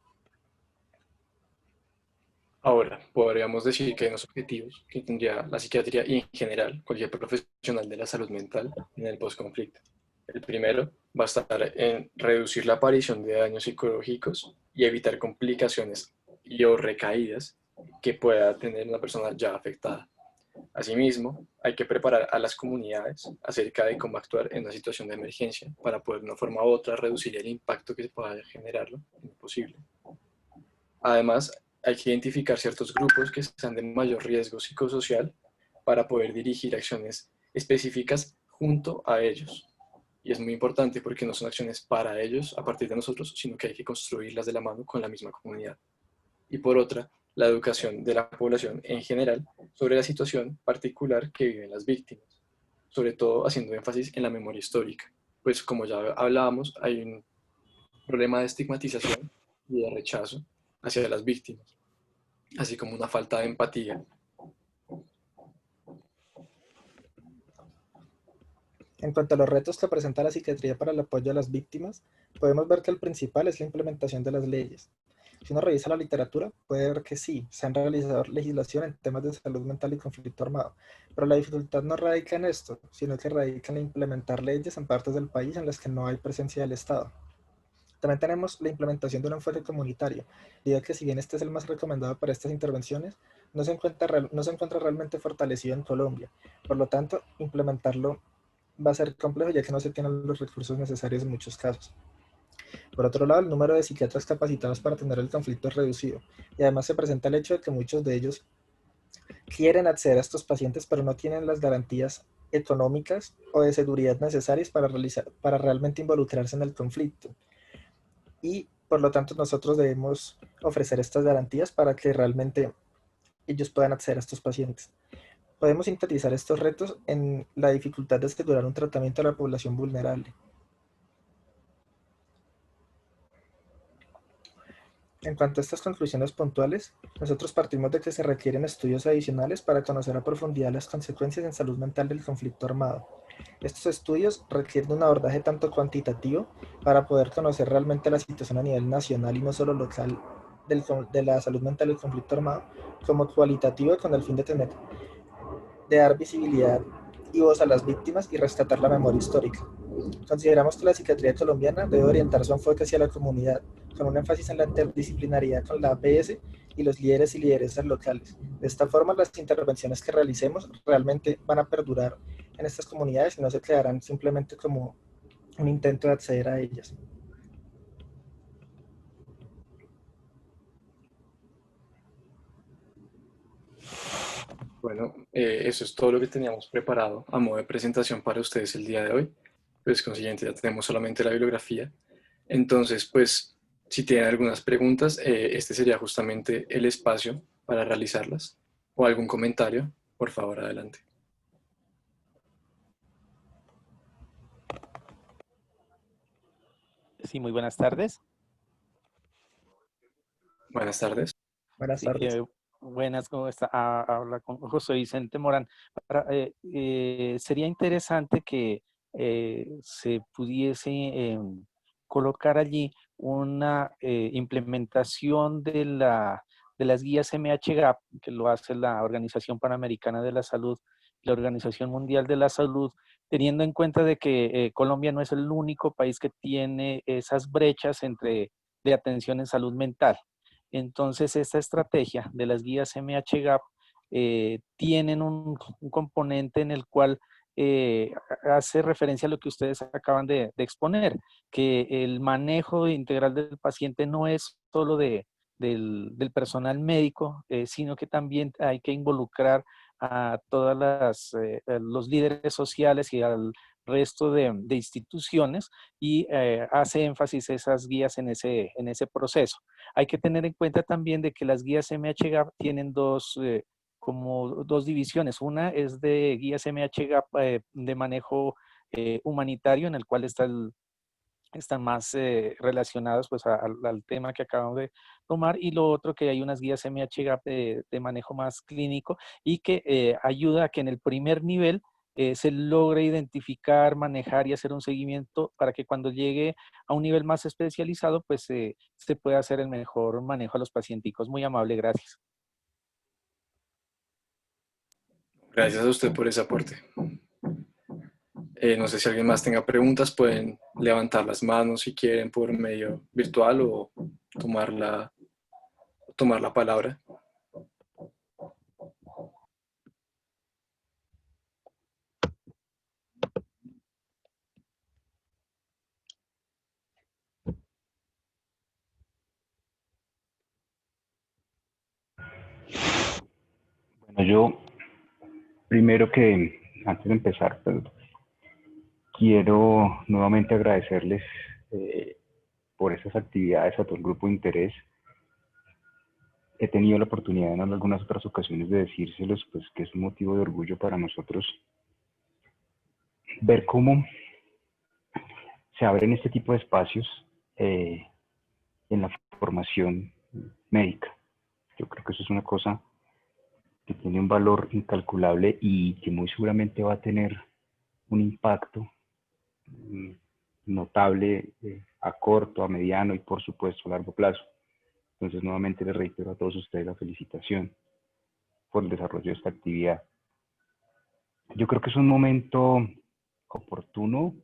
Ahora, podríamos decir que hay unos objetivos que tendría la psiquiatría y en general cualquier profesional de la salud mental en el postconflicto. El primero va a estar en reducir la aparición de daños psicológicos y evitar complicaciones y o recaídas que pueda tener una persona ya afectada. Asimismo, hay que preparar a las comunidades acerca de cómo actuar en una situación de emergencia para poder de una forma u otra reducir el impacto que se pueda generarlo en lo posible. Además, hay que identificar ciertos grupos que están de mayor riesgo psicosocial para poder dirigir acciones específicas junto a ellos. Y es muy importante porque no son acciones para ellos a partir de nosotros, sino que hay que construirlas de la mano con la misma comunidad. Y por otra, la educación de la población en general sobre la situación particular que viven las víctimas, sobre todo haciendo énfasis en la memoria histórica. Pues como ya hablábamos, hay un problema de estigmatización y de rechazo hacia las víctimas, así como una falta de empatía. En cuanto a los retos que presenta la psiquiatría para el apoyo a las víctimas, podemos ver que el principal es la implementación de las leyes. Si uno revisa la literatura, puede ver que sí, se han realizado legislación en temas de salud mental y conflicto armado, pero la dificultad no radica en esto, sino que radica en implementar leyes en partes del país en las que no hay presencia del Estado. También tenemos la implementación de un enfoque comunitario, debido a que si bien este es el más recomendado para estas intervenciones, no se encuentra realmente fortalecido en Colombia. Por lo tanto, implementarlo va a ser complejo, ya que no se tienen los recursos necesarios en muchos casos. Por otro lado, el número de psiquiatras capacitados para atender el conflicto es reducido, y además se presenta el hecho de que muchos de ellos quieren acceder a estos pacientes, pero no tienen las garantías económicas o de seguridad necesarias para realmente involucrarse en el conflicto. Y por lo tanto nosotros debemos ofrecer estas garantías para que realmente ellos puedan acceder a estos pacientes. Podemos sintetizar estos retos en la dificultad de asegurar un tratamiento a la población vulnerable. En cuanto a estas conclusiones puntuales, nosotros partimos de que se requieren estudios adicionales para conocer a profundidad las consecuencias en salud mental del conflicto armado. Estos estudios requieren un abordaje tanto cuantitativo para poder conocer realmente la situación a nivel nacional y no solo local de la salud mental del conflicto armado, como cualitativo con el fin de dar visibilidad y voz a las víctimas y rescatar la memoria histórica. Consideramos que la psiquiatría colombiana debe orientar su enfoque hacia la comunidad, con un énfasis en la interdisciplinariedad con la APS y los líderes y lideresas locales. De esta forma, las intervenciones que realicemos realmente van a perdurar en estas comunidades y no se quedarán simplemente como un intento de acceder a ellas. Bueno, eso es todo lo que teníamos preparado a modo de presentación para ustedes el día de hoy. pues consiguiente ya tenemos solamente la bibliografía. Entonces, pues, si tienen algunas preguntas, este sería justamente el espacio para realizarlas. O algún comentario, por favor, adelante. Sí, muy buenas tardes. Buenas tardes. Buenas Sí, tardes. buenas, ¿cómo está? Habla con José Vicente Morán. Sería interesante que se pudiese colocar allí una implementación de las guías MHGAP, que lo hace la Organización Panamericana de la Salud, la Organización Mundial de la Salud, teniendo en cuenta de que Colombia no es el único país que tiene esas brechas de atención en salud mental. Entonces, esta estrategia de las guías MHGAP tienen un componente en el cual hace referencia a lo que ustedes acaban de exponer, que el manejo integral del paciente no es solo del personal médico, sino que también hay que involucrar a todas los líderes sociales y al resto de instituciones y hace énfasis esas guías en ese proceso. Hay que tener en cuenta también de que las guías MHGAP tienen como dos divisiones. Una es de guías MHGAP de manejo humanitario, en el cual están más relacionados pues, al tema que acabamos de tomar, y lo otro que hay unas guías MHGAP de manejo más clínico y que ayuda a que en el primer nivel se logre identificar, manejar y hacer un seguimiento para que cuando llegue a un nivel más especializado, pues se pueda hacer el mejor manejo a los pacienticos. Muy amable, gracias. Gracias a usted por ese aporte. No sé si alguien más tenga preguntas, pueden levantar las manos si quieren por medio virtual o tomar la palabra. Bueno, yo primero que, antes de empezar, pues, quiero nuevamente agradecerles por esas actividades a todo el grupo de interés. He tenido la oportunidad en algunas otras ocasiones de decírselos, pues que es un motivo de orgullo para nosotros ver cómo se abren este tipo de espacios en la formación médica. Yo creo que eso es una cosa que tiene un valor incalculable y que muy seguramente va a tener un impacto notable a corto, a mediano y por supuesto a largo plazo. Entonces nuevamente les reitero a todos ustedes la felicitación por el desarrollo de esta actividad. Yo creo que es un momento oportuno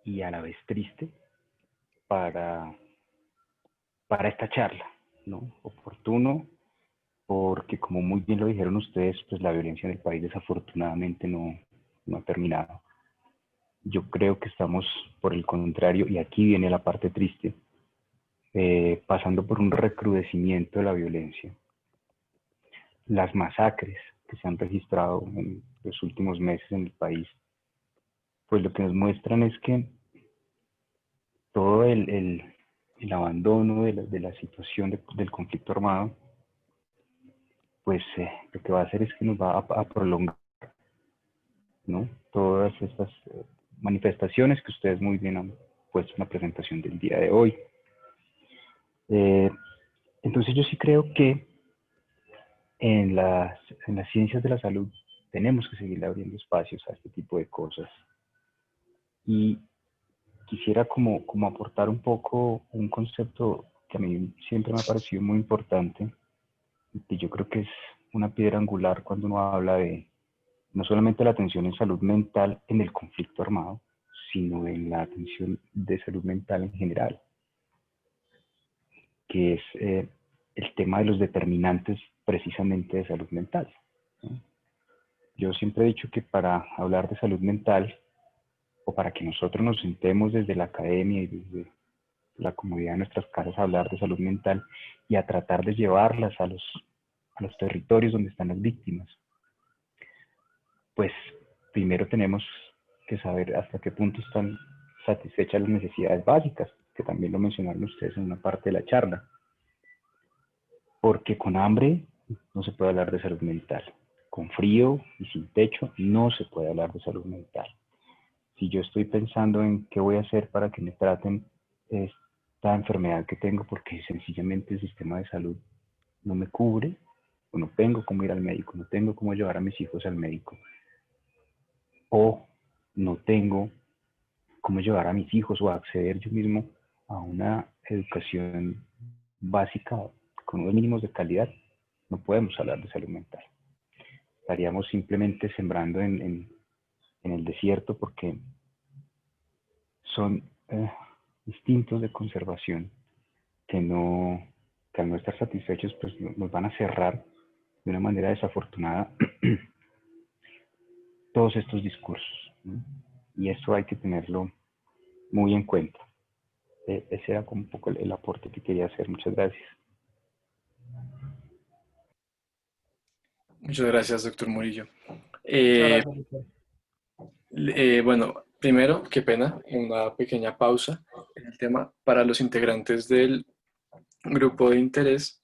y a la vez triste para esta charla, ¿no? Oportuno porque, como muy bien lo dijeron ustedes, pues la violencia en el país desafortunadamente no ha terminado. Yo creo que estamos, por el contrario, y aquí viene la parte triste, pasando por un recrudecimiento de la violencia. Las masacres que se han registrado en los últimos meses en el país, pues lo que nos muestran es que todo el abandono de la situación del conflicto armado, pues lo que va a hacer es que nos va a prolongar, ¿no? Todas estas manifestaciones que ustedes muy bien han puesto en la presentación del día de hoy. Entonces yo sí creo que en las ciencias de la salud tenemos que seguir abriendo espacios a este tipo de cosas. Y quisiera como aportar un poco un concepto que a mí siempre me ha parecido muy importante y que yo creo que es una piedra angular cuando uno habla de no solamente la atención en salud mental en el conflicto armado, sino en la atención de salud mental en general, que es el tema de los determinantes precisamente de salud mental, ¿no? Yo siempre he dicho que para hablar de salud mental, o para que nosotros nos sentemos desde la academia y desde la comodidad de nuestras casas a hablar de salud mental y a tratar de llevarlas a los territorios donde están las víctimas, pues primero tenemos que saber hasta qué punto están satisfechas las necesidades básicas, que también lo mencionaron ustedes en una parte de la charla. Porque con hambre no se puede hablar de salud mental. Con frío y sin techo no se puede hablar de salud mental. Si yo estoy pensando en qué voy a hacer para que me traten esta enfermedad que tengo, porque sencillamente el sistema de salud no me cubre, o no tengo cómo ir al médico, no tengo cómo llevar a mis hijos al médico, o no tengo cómo llevar a mis hijos o acceder yo mismo a una educación básica con unos mínimos de calidad, no podemos hablar de salud mental. Estaríamos simplemente sembrando en el desierto, porque son instintos de conservación que al no estar satisfechos, pues nos van a cerrar de una manera desafortunada todos estos discursos, ¿no? Y esto hay que tenerlo muy en cuenta. Ese era como un poco el aporte que quería hacer. Muchas gracias. Muchas gracias, doctor Murillo. Muchas gracias, doctor. Bueno, primero, qué pena, una pequeña pausa en el tema para los integrantes del grupo de interés.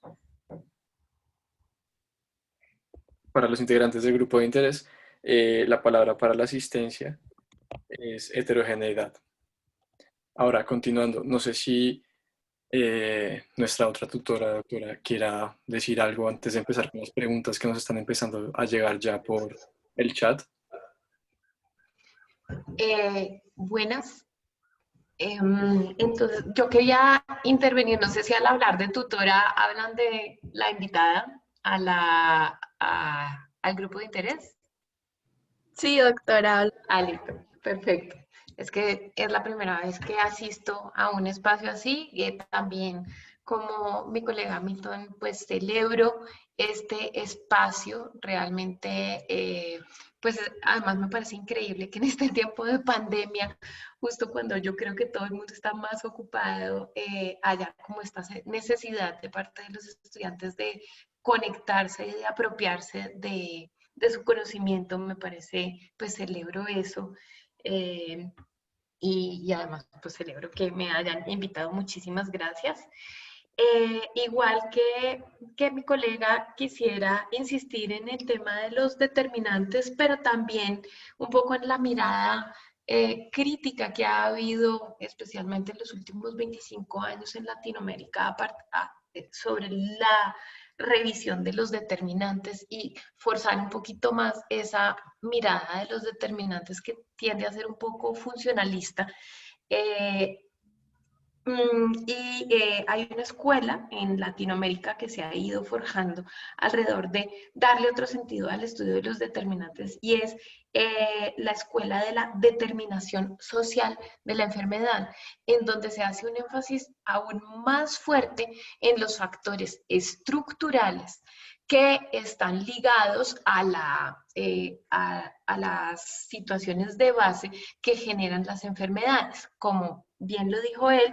Para los integrantes del grupo de interés, la palabra para la asistencia es heterogeneidad. Ahora, continuando, no sé si nuestra otra doctora, quiera decir algo antes de empezar con las preguntas que nos están empezando a llegar ya por el chat. Buenas. Entonces, yo quería intervenir, no sé si al hablar de tutora hablan de la invitada al grupo de interés. Sí, doctora. Listo, perfecto. Es que es la primera vez que asisto a un espacio así y también, como mi colega Milton, pues celebro este espacio. Realmente, pues además me parece increíble que en este tiempo de pandemia, justo cuando yo creo que todo el mundo está más ocupado, haya como esta necesidad de parte de los estudiantes de conectarse y de apropiarse de su conocimiento. Me parece, pues celebro eso. Y además, pues celebro que me hayan invitado. Muchísimas gracias. Igual que mi colega, quisiera insistir en el tema de los determinantes, pero también un poco en la mirada crítica que ha habido, especialmente en los últimos 25 años en Latinoamérica, sobre la revisión de los determinantes y forzar un poquito más esa mirada de los determinantes que tiende a ser un poco funcionalista. Hay una escuela en Latinoamérica que se ha ido forjando alrededor de darle otro sentido al estudio de los determinantes, y es la escuela de la determinación social de la enfermedad, en donde se hace un énfasis aún más fuerte en los factores estructurales que están ligados a las situaciones de base que generan las enfermedades. Como bien lo dijo él,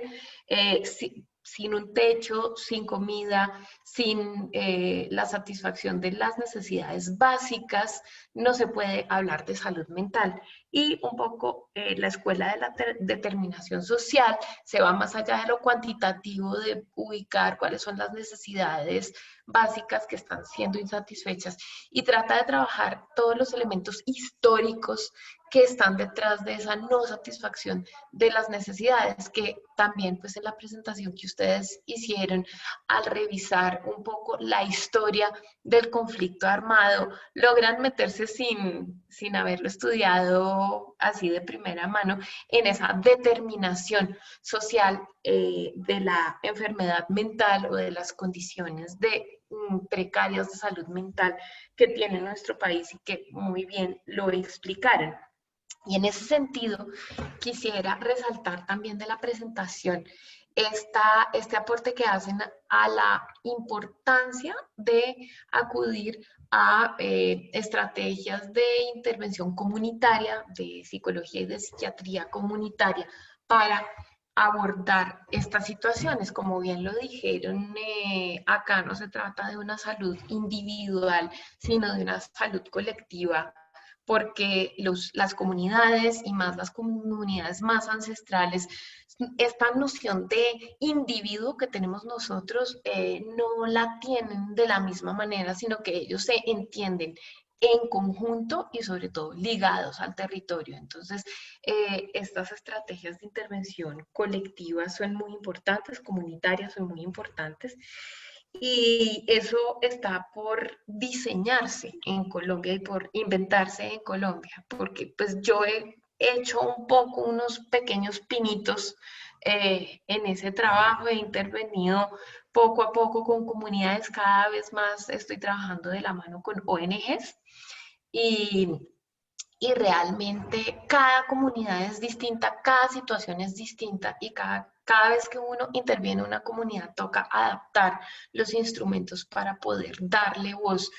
sin un techo, sin comida, sin la satisfacción de las necesidades básicas, no se puede hablar de salud mental. Y un poco la escuela de la determinación social se va más allá de lo cuantitativo, de ubicar cuáles son las necesidades básicas que están siendo insatisfechas, y trata de trabajar todos los elementos históricos que están detrás de esa no satisfacción de las necesidades, que también pues en la presentación que ustedes hicieron, al revisar un poco la historia del conflicto armado, logran meterse sin haberlo estudiado así de primera mano en esa determinación social de la enfermedad mental o de las condiciones precarias de salud mental que tiene nuestro país, y que muy bien lo explicaron. Y en ese sentido, quisiera resaltar también de la presentación este aporte que hacen a la importancia de acudir a estrategias de intervención comunitaria, de psicología y de psiquiatría comunitaria, para abordar estas situaciones. Como bien lo dijeron, acá no se trata de una salud individual, sino de una salud colectiva porque las comunidades y más las comunidades más ancestrales, esta noción de individuo que tenemos nosotros no la tienen de la misma manera, sino que ellos se entienden en conjunto y sobre todo ligados al territorio. Entonces, estas estrategias de intervención colectiva son muy importantes, comunitarias son muy importantes. Y eso está por diseñarse en Colombia y por inventarse en Colombia, porque pues yo he hecho un poco unos pequeños pinitos en ese trabajo, he intervenido poco a poco con comunidades, cada vez más estoy trabajando de la mano con ONGs y y realmente cada comunidad es distinta, cada situación es distinta y cada vez que uno interviene en una comunidad toca adaptar los instrumentos para poder darle voz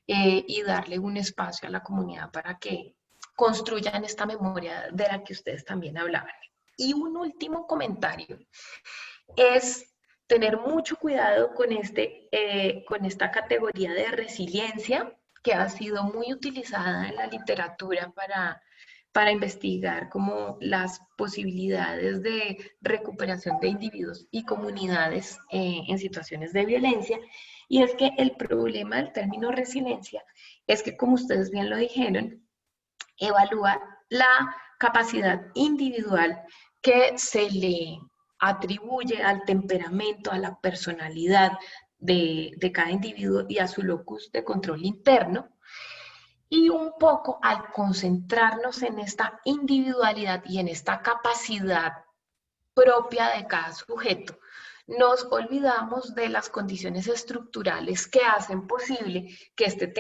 y darle un espacio a la comunidad para que construyan esta memoria de la que ustedes también hablaban. Y un último comentario es tener mucho cuidado con esta categoría de resiliencia, que ha sido muy utilizada en la literatura para investigar como las posibilidades de recuperación de individuos y comunidades en situaciones de violencia. Y es que el problema del término resiliencia es que, como ustedes bien lo dijeron, evalúa la capacidad individual que se le atribuye al temperamento, a la personalidad de cada individuo y a su locus de control interno. Y un poco al concentrarnos en esta individualidad y en esta capacidad propia de cada sujeto, nos olvidamos de las condiciones estructurales que hacen posible que este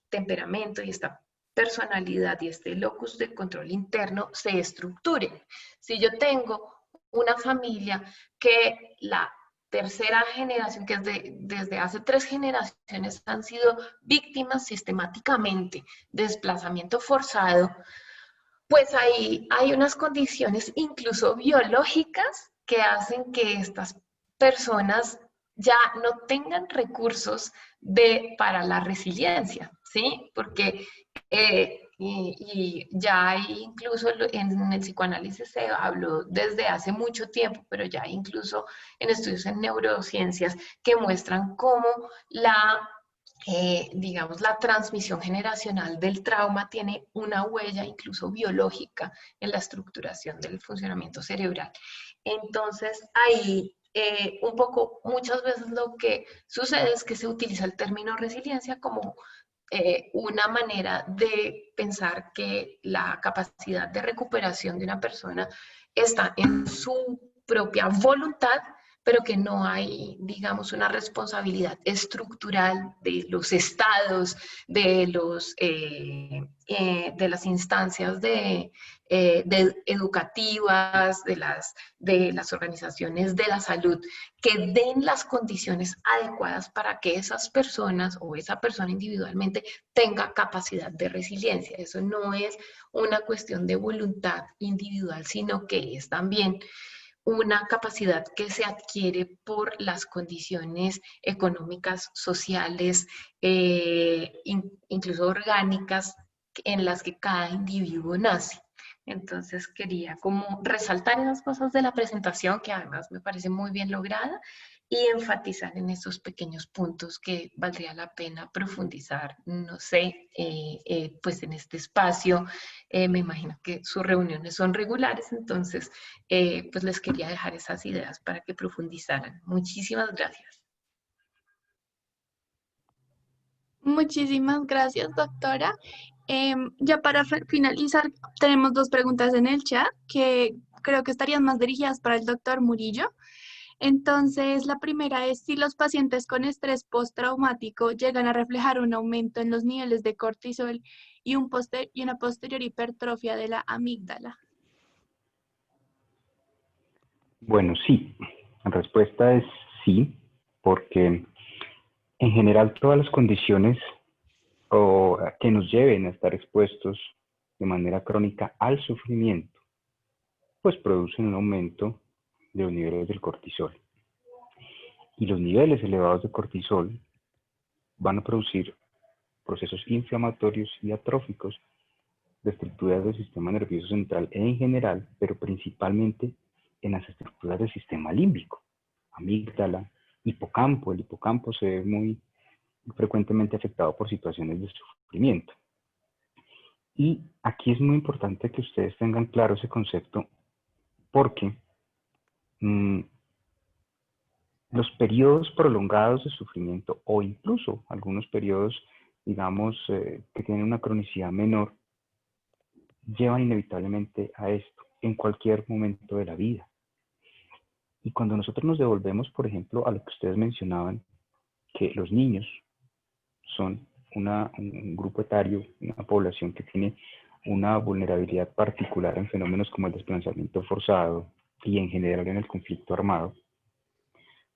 temperamento y esta personalidad y este locus de control interno se estructuren. Si yo tengo una familia que la tercera generación, que desde hace 3 generaciones han sido víctimas sistemáticamente de desplazamiento forzado, pues ahí hay unas condiciones incluso biológicas que hacen que estas personas ya no tengan recursos para la resiliencia, ¿sí? Porque y ya hay incluso en el psicoanálisis se habló desde hace mucho tiempo, pero ya hay incluso en estudios en neurociencias que muestran cómo digamos, la transmisión generacional del trauma tiene una huella incluso biológica en la estructuración del funcionamiento cerebral. Entonces, ahí un poco, muchas veces lo que sucede es que se utiliza el término resiliencia como una manera de pensar que la capacidad de recuperación de una persona está en su propia voluntad, pero que no hay, digamos, una responsabilidad estructural de los estados, de las instancias educativas, de las organizaciones de la salud, que den las condiciones adecuadas para que esas personas o esa persona individualmente tenga capacidad de resiliencia. Eso no es una cuestión de voluntad individual, sino que es también una capacidad que se adquiere por las condiciones económicas, sociales, incluso orgánicas en las que cada individuo nace. Entonces quería como resaltar esas cosas de la presentación, que además me parece muy bien lograda, y enfatizar en esos pequeños puntos que valdría la pena profundizar, no sé, pues en este espacio. Me imagino que sus reuniones son regulares, entonces pues les quería dejar esas ideas para que profundizaran. Muchísimas gracias. Muchísimas gracias, doctora. Ya para finalizar, tenemos 2 preguntas en el chat que creo que estarían más dirigidas para el doctor Murillo. Entonces, la primera es si los pacientes con estrés postraumático llegan a reflejar un aumento en los niveles de cortisol y una posterior hipertrofia de la amígdala. Bueno, sí. La respuesta es sí, porque en general todas las condiciones que nos lleven a estar expuestos de manera crónica al sufrimiento, pues producen un aumento de los niveles del cortisol. Y los niveles elevados de cortisol van a producir procesos inflamatorios y atróficos de estructuras del sistema nervioso central en general, pero principalmente en las estructuras del sistema límbico, amígdala, hipocampo. El hipocampo se ve muy frecuentemente afectado por situaciones de sufrimiento. Y aquí es muy importante que ustedes tengan claro ese concepto porque los periodos prolongados de sufrimiento o incluso algunos periodos, digamos, que tienen una cronicidad menor, llevan inevitablemente a esto en cualquier momento de la vida. Y cuando nosotros nos devolvemos, por ejemplo, a lo que ustedes mencionaban, que los niños son un grupo etario, una población que tiene una vulnerabilidad particular en fenómenos como el desplazamiento forzado y en general en el conflicto armado,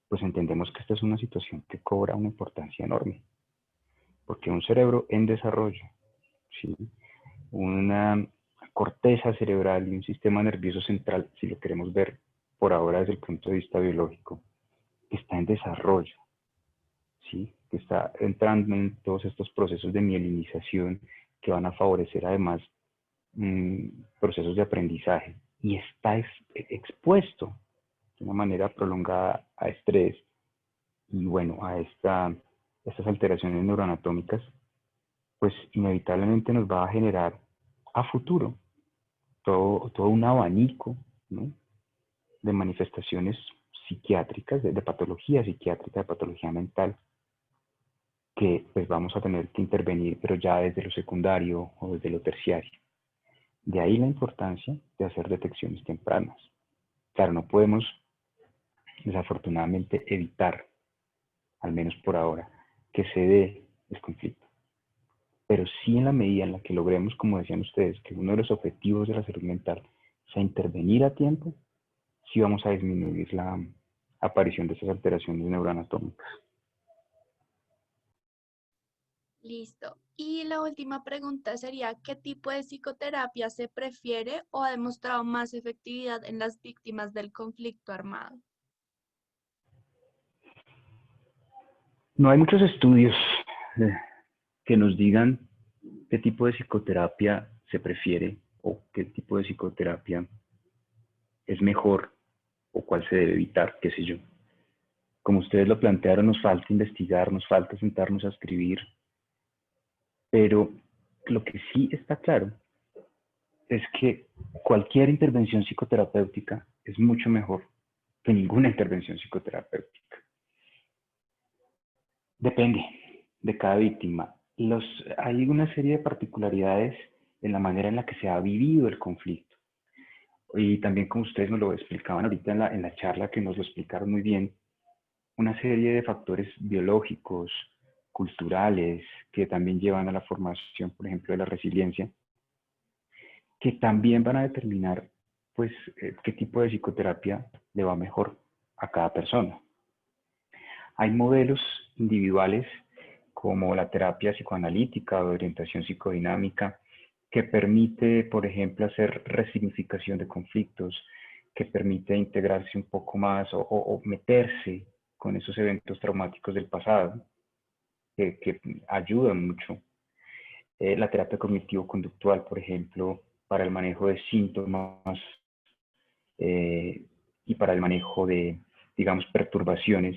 pues entendemos que esta es una situación que cobra una importancia enorme. Porque un cerebro en desarrollo, ¿sí?, una corteza cerebral y un sistema nervioso central, si lo queremos ver por ahora desde el punto de vista biológico, está en desarrollo, ¿sí?, que está entrando en todos estos procesos de mielinización que van a favorecer además procesos de aprendizaje y está expuesto de una manera prolongada a estrés y bueno, a estas alteraciones neuroanatómicas, pues inevitablemente nos va a generar a futuro todo un abanico, ¿no?, de manifestaciones psiquiátricas, de patología psiquiátrica, de patología mental, que pues vamos a tener que intervenir, pero ya desde lo secundario o desde lo terciario. De ahí la importancia de hacer detecciones tempranas. Claro, no podemos desafortunadamente evitar, al menos por ahora, que se dé el conflicto. Pero sí en la medida en la que logremos, como decían ustedes, que uno de los objetivos de la salud mental sea intervenir a tiempo, sí vamos a disminuir la aparición de esas alteraciones neuroanatómicas. Listo. Y la última pregunta sería, ¿qué tipo de psicoterapia se prefiere o ha demostrado más efectividad en las víctimas del conflicto armado? No hay muchos estudios que nos digan qué tipo de psicoterapia se prefiere o qué tipo de psicoterapia es mejor o cuál se debe evitar, qué sé yo. Como ustedes lo plantearon, nos falta investigar, nos falta sentarnos a escribir, pero lo que sí está claro es que cualquier intervención psicoterapéutica es mucho mejor que ninguna intervención psicoterapéutica. Depende de cada víctima. Hay una serie de particularidades en la manera en la que se ha vivido el conflicto. Y también, como ustedes nos lo explicaban ahorita en la charla, que nos lo explicaron muy bien, una serie de factores biológicos, culturales, que también llevan a la formación, por ejemplo, de la resiliencia, que también van a determinar pues, qué tipo de psicoterapia le va mejor a cada persona. Hay modelos individuales como la terapia psicoanalítica o de orientación psicodinámica que permite, por ejemplo, hacer resignificación de conflictos, que permite integrarse un poco más o meterse con esos eventos traumáticos del pasado, que ayudan mucho. La terapia cognitivo-conductual, por ejemplo, para el manejo de síntomas y para el manejo de, digamos, perturbaciones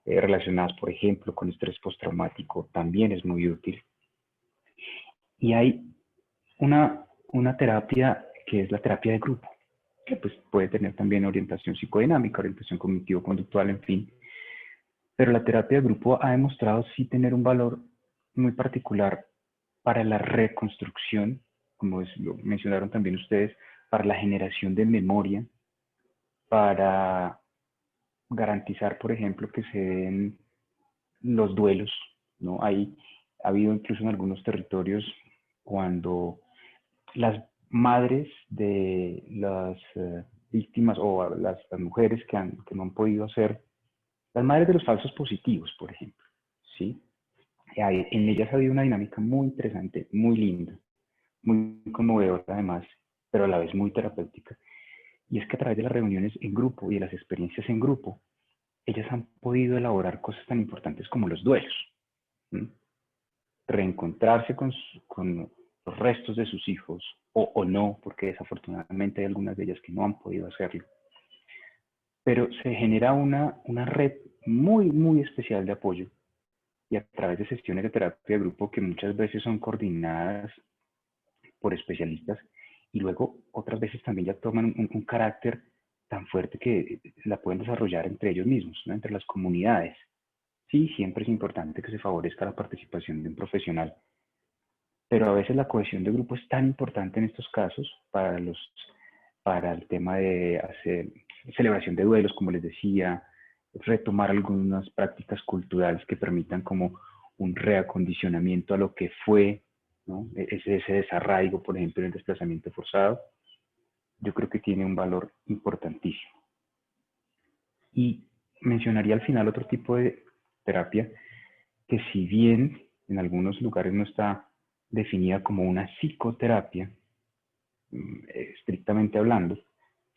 relacionadas, por ejemplo, con estrés postraumático, también es muy útil. Y hay una terapia que es la terapia de grupo, que pues, puede tener también orientación psicodinámica, orientación cognitivo-conductual, en fin. Pero la terapia de grupo ha demostrado sí tener un valor muy particular para la reconstrucción, como lo mencionaron también ustedes, para la generación de memoria, para garantizar, por ejemplo, que se den los duelos, ¿no? Ha habido incluso en algunos territorios cuando las madres de las víctimas o las mujeres que no han podido hacer, las madres de los falsos positivos, por ejemplo, ¿sí? En ellas ha habido una dinámica muy interesante, muy linda, muy conmovedora además, pero a la vez muy terapéutica. Y es que a través de las reuniones en grupo y de las experiencias en grupo, ellas han podido elaborar cosas tan importantes como los duelos. ¿Sí? Reencontrarse con los restos de sus hijos, o no, porque desafortunadamente hay algunas de ellas que no han podido hacerlo. Pero se genera una red muy, muy especial de apoyo, y a través de sesiones de terapia de grupo que muchas veces son coordinadas por especialistas, y luego otras veces también ya toman un carácter tan fuerte que la pueden desarrollar entre ellos mismos, ¿no? Entre las comunidades. Sí, siempre es importante que se favorezca la participación de un profesional, pero a veces la cohesión de grupo es tan importante en estos casos para el tema de hacer celebración de duelos, como les decía, retomar algunas prácticas culturales que permitan como un reacondicionamiento a lo que fue, ¿no? Ese desarraigo, por ejemplo, en el desplazamiento forzado, yo creo que tiene un valor importantísimo. Y mencionaría al final otro tipo de terapia que, si bien en algunos lugares no está definida como una psicoterapia, estrictamente hablando,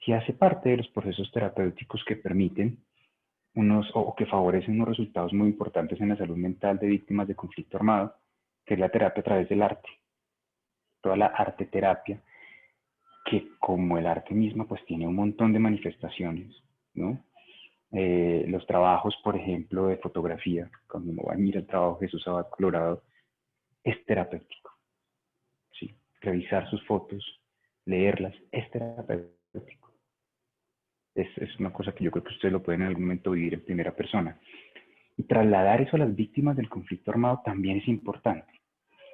sí hace parte de los procesos terapéuticos que permiten o que favorecen unos resultados muy importantes en la salud mental de víctimas de conflicto armado, que es la terapia a través del arte. Toda la arte terapia, que como el arte misma, pues tiene un montón de manifestaciones, ¿no? Los trabajos, por ejemplo, de fotografía, cuando uno va a mirar el trabajo de Jesús Abad Colorado, es terapéutico. ¿Sí? Revisar sus fotos, leerlas, es terapéutico. Es una cosa que yo creo que ustedes lo pueden en algún momento vivir en primera persona. Y trasladar eso a las víctimas del conflicto armado también es importante.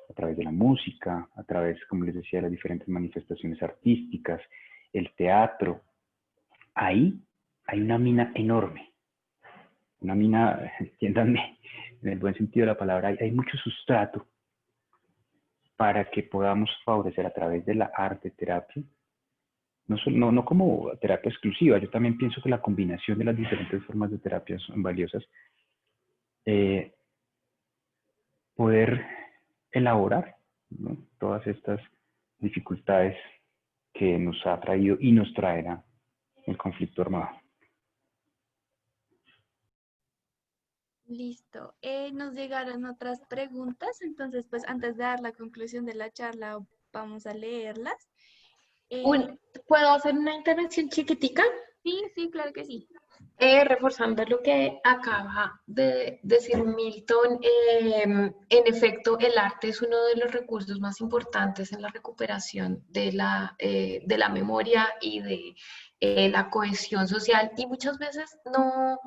A través de la música, a través, como les decía, de las diferentes manifestaciones artísticas, el teatro. Ahí hay una mina enorme. Una mina, entiéndanme, en el buen sentido de la palabra, hay mucho sustrato para que podamos favorecer a través de la arte terapia, no como terapia exclusiva. Yo también pienso que la combinación de las diferentes formas de terapia son valiosas. Poder elaborar, ¿no?, todas estas dificultades que nos ha traído y nos traerá el conflicto armado. Listo. Nos llegaron otras preguntas, entonces pues antes de dar la conclusión de la charla vamos a leerlas. ¿Puedo hacer una intervención chiquitica? Sí, claro que sí. Reforzando lo que acaba de decir Milton, en efecto, el arte es uno de los recursos más importantes en la recuperación de la memoria y de la cohesión social, y muchas veces no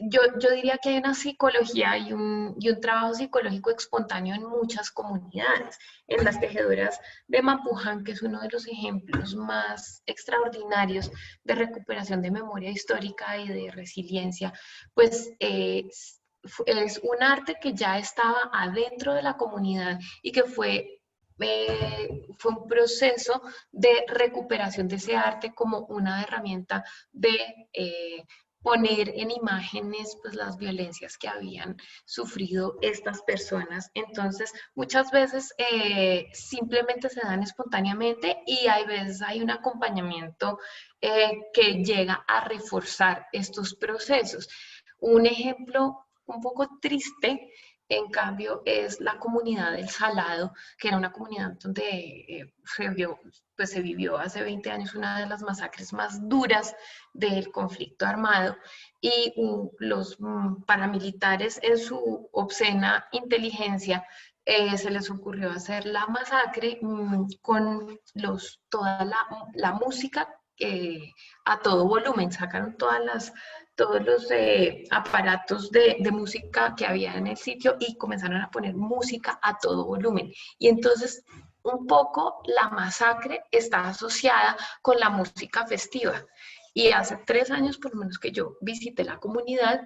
yo diría que hay una psicología y un trabajo psicológico espontáneo en muchas comunidades. En las tejedoras de Mapuján, que es uno de los ejemplos más extraordinarios de recuperación de memoria histórica y de resiliencia, pues es un arte que ya estaba adentro de la comunidad y que fue un proceso de recuperación de ese arte como una herramienta de poner en imágenes pues las violencias que habían sufrido estas personas. Entonces, muchas veces simplemente se dan espontáneamente, y hay veces hay un acompañamiento que llega a reforzar estos procesos. Un ejemplo un poco triste, en cambio, es la comunidad del Salado, que era una comunidad donde se vivió hace 20 años una de las masacres más duras del conflicto armado, y los paramilitares, en su obscena inteligencia, se les ocurrió hacer la masacre con toda la música a todo volumen. Sacaron todos los aparatos de música que había en el sitio y comenzaron a poner música a todo volumen. Y entonces un poco la masacre está asociada con la música festiva. Y hace 3 años, por lo menos, que yo visité la comunidad,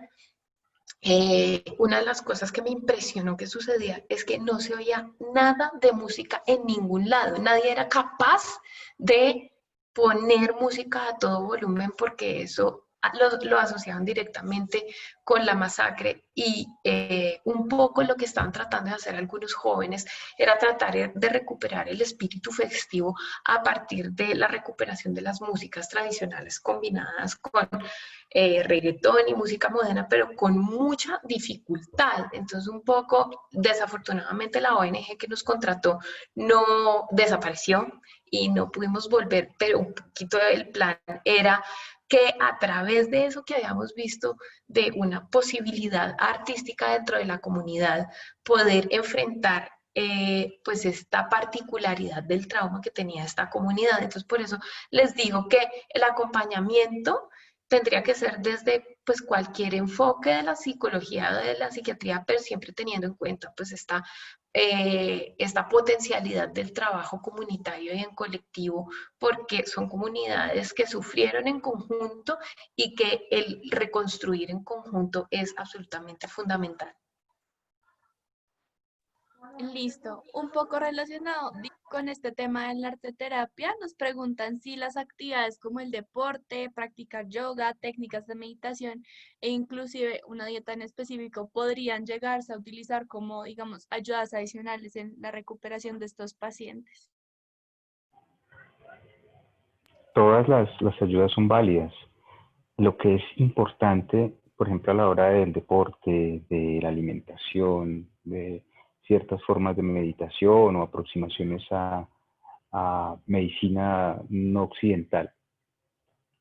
una de las cosas que me impresionó que sucedía es que no se oía nada de música en ningún lado. Nadie era capaz de poner música a todo volumen, porque eso lo asociaban directamente con la masacre y un poco lo que estaban tratando de hacer algunos jóvenes era tratar de recuperar el espíritu festivo a partir de la recuperación de las músicas tradicionales combinadas con reggaetón y música moderna, pero con mucha dificultad. Entonces un poco, desafortunadamente, la ONG que nos contrató no desapareció y no pudimos volver, pero un poquito el plan era que a través de eso que habíamos visto de una posibilidad artística dentro de la comunidad, poder enfrentar pues esta particularidad del trauma que tenía esta comunidad. Entonces por eso les digo que el acompañamiento tendría que ser desde pues cualquier enfoque de la psicología o de la psiquiatría, pero siempre teniendo en cuenta pues esta potencialidad del trabajo comunitario y en colectivo, porque son comunidades que sufrieron en conjunto y que el reconstruir en conjunto es absolutamente fundamental. Listo. Un poco relacionado con este tema de la arteterapia, nos preguntan si las actividades como el deporte, practicar yoga, técnicas de meditación e inclusive una dieta en específico podrían llegarse a utilizar como, digamos, ayudas adicionales en la recuperación de estos pacientes. Todas las ayudas son válidas. Lo que es importante, por ejemplo, a la hora del deporte, de la alimentación, de ciertas formas de meditación o aproximaciones a medicina no occidental,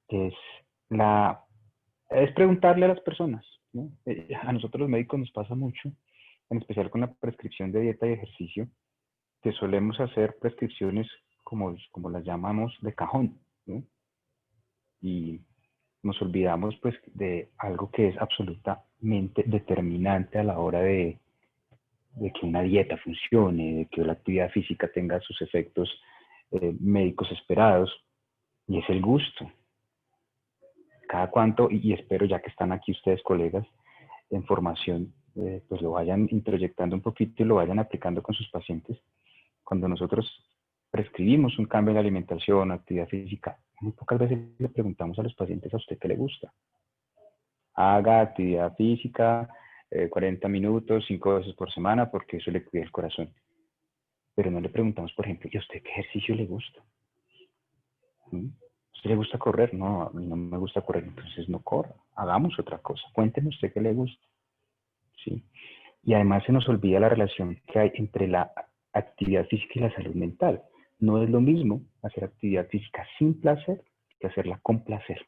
es preguntarle a las personas, ¿no? A nosotros los médicos nos pasa mucho, en especial con la prescripción de dieta y ejercicio, que solemos hacer prescripciones como las llamamos de cajón, ¿no? Y nos olvidamos pues de algo que es absolutamente determinante a la hora de que una dieta funcione, de que la actividad física tenga sus efectos médicos esperados, y es el gusto. Cada cuanto, y espero ya que están aquí ustedes colegas en formación, pues lo vayan introyectando un poquito y lo vayan aplicando con sus pacientes. Cuando nosotros prescribimos un cambio en la alimentación, actividad física, muy pocas veces le preguntamos a los pacientes a usted qué le gusta. Haga actividad física 40 minutos, 5 veces por semana, porque eso le cuida el corazón. Pero no le preguntamos, por ejemplo, ¿y a usted qué ejercicio le gusta? ¿A usted le gusta correr? No, a mí no me gusta correr, entonces no corra. Hagamos otra cosa. Cuénteme usted qué le gusta. ¿Sí? Y además se nos olvida la relación que hay entre la actividad física y la salud mental. No es lo mismo hacer actividad física sin placer que hacerla con placer.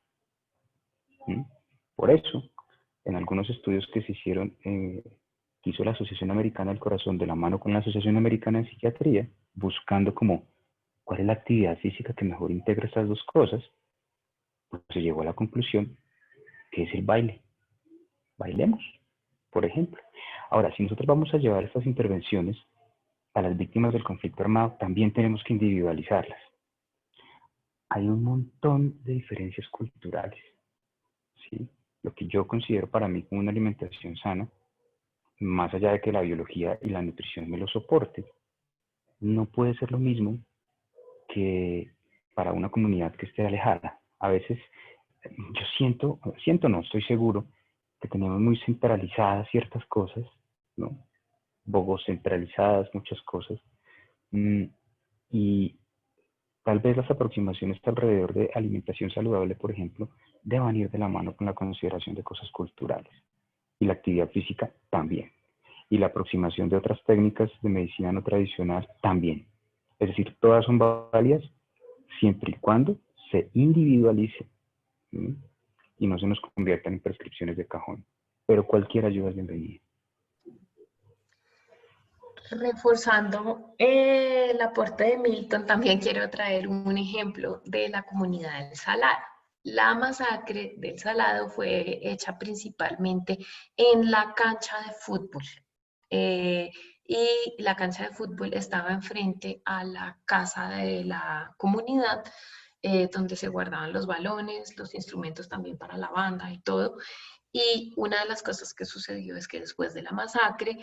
Por eso, en algunos estudios que se hicieron, que hizo la Asociación Americana del Corazón de la mano con la Asociación Americana de Psiquiatría, buscando como cuál es la actividad física que mejor integra estas dos cosas, pues se llegó a la conclusión que es el baile. Bailemos, por ejemplo. Ahora, si nosotros vamos a llevar estas intervenciones a las víctimas del conflicto armado, también tenemos que individualizarlas. Hay un montón de diferencias culturales, ¿sí? Lo que yo considero para mí como una alimentación sana, más allá de que la biología y la nutrición me lo soporte, no puede ser lo mismo que para una comunidad que esté alejada. A veces yo no, estoy seguro que tenemos muy centralizadas ciertas cosas, ¿no? Bogocentralizadas muchas cosas, y tal vez las aproximaciones alrededor de alimentación saludable, por ejemplo, deban ir de la mano con la consideración de cosas culturales. Y la actividad física también. Y la aproximación de otras técnicas de medicina no tradicional también. Es decir, todas son válidas siempre y cuando se individualicen, ¿sí? Y no se nos conviertan en prescripciones de cajón. Pero cualquier ayuda es bienvenida. Reforzando el aporte de Milton, también quiero traer un ejemplo de la comunidad del Salado. La masacre del Salado fue hecha principalmente en la cancha de fútbol. Y la cancha de fútbol estaba enfrente a la casa de la comunidad, donde se guardaban los balones, los instrumentos también para la banda y todo. Y una de las cosas que sucedió es que después de la masacre,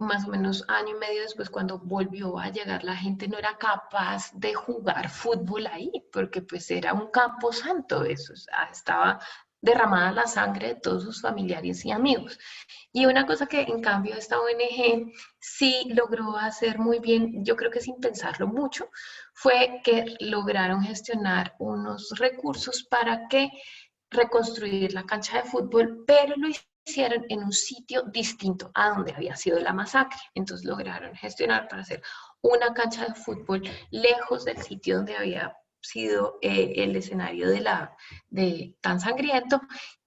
más o menos año y medio después, cuando volvió a llegar, la gente no era capaz de jugar fútbol ahí, porque pues era un campo santo eso, o sea, estaba derramada la sangre de todos sus familiares y amigos. Y una cosa que en cambio esta ONG sí logró hacer muy bien, yo creo que sin pensarlo mucho, fue que lograron gestionar unos recursos para que reconstruir la cancha de fútbol, pero lo hicieron en un sitio distinto a donde había sido la masacre. Entonces lograron gestionar para hacer una cancha de fútbol lejos del sitio donde había sido el escenario de tan sangriento,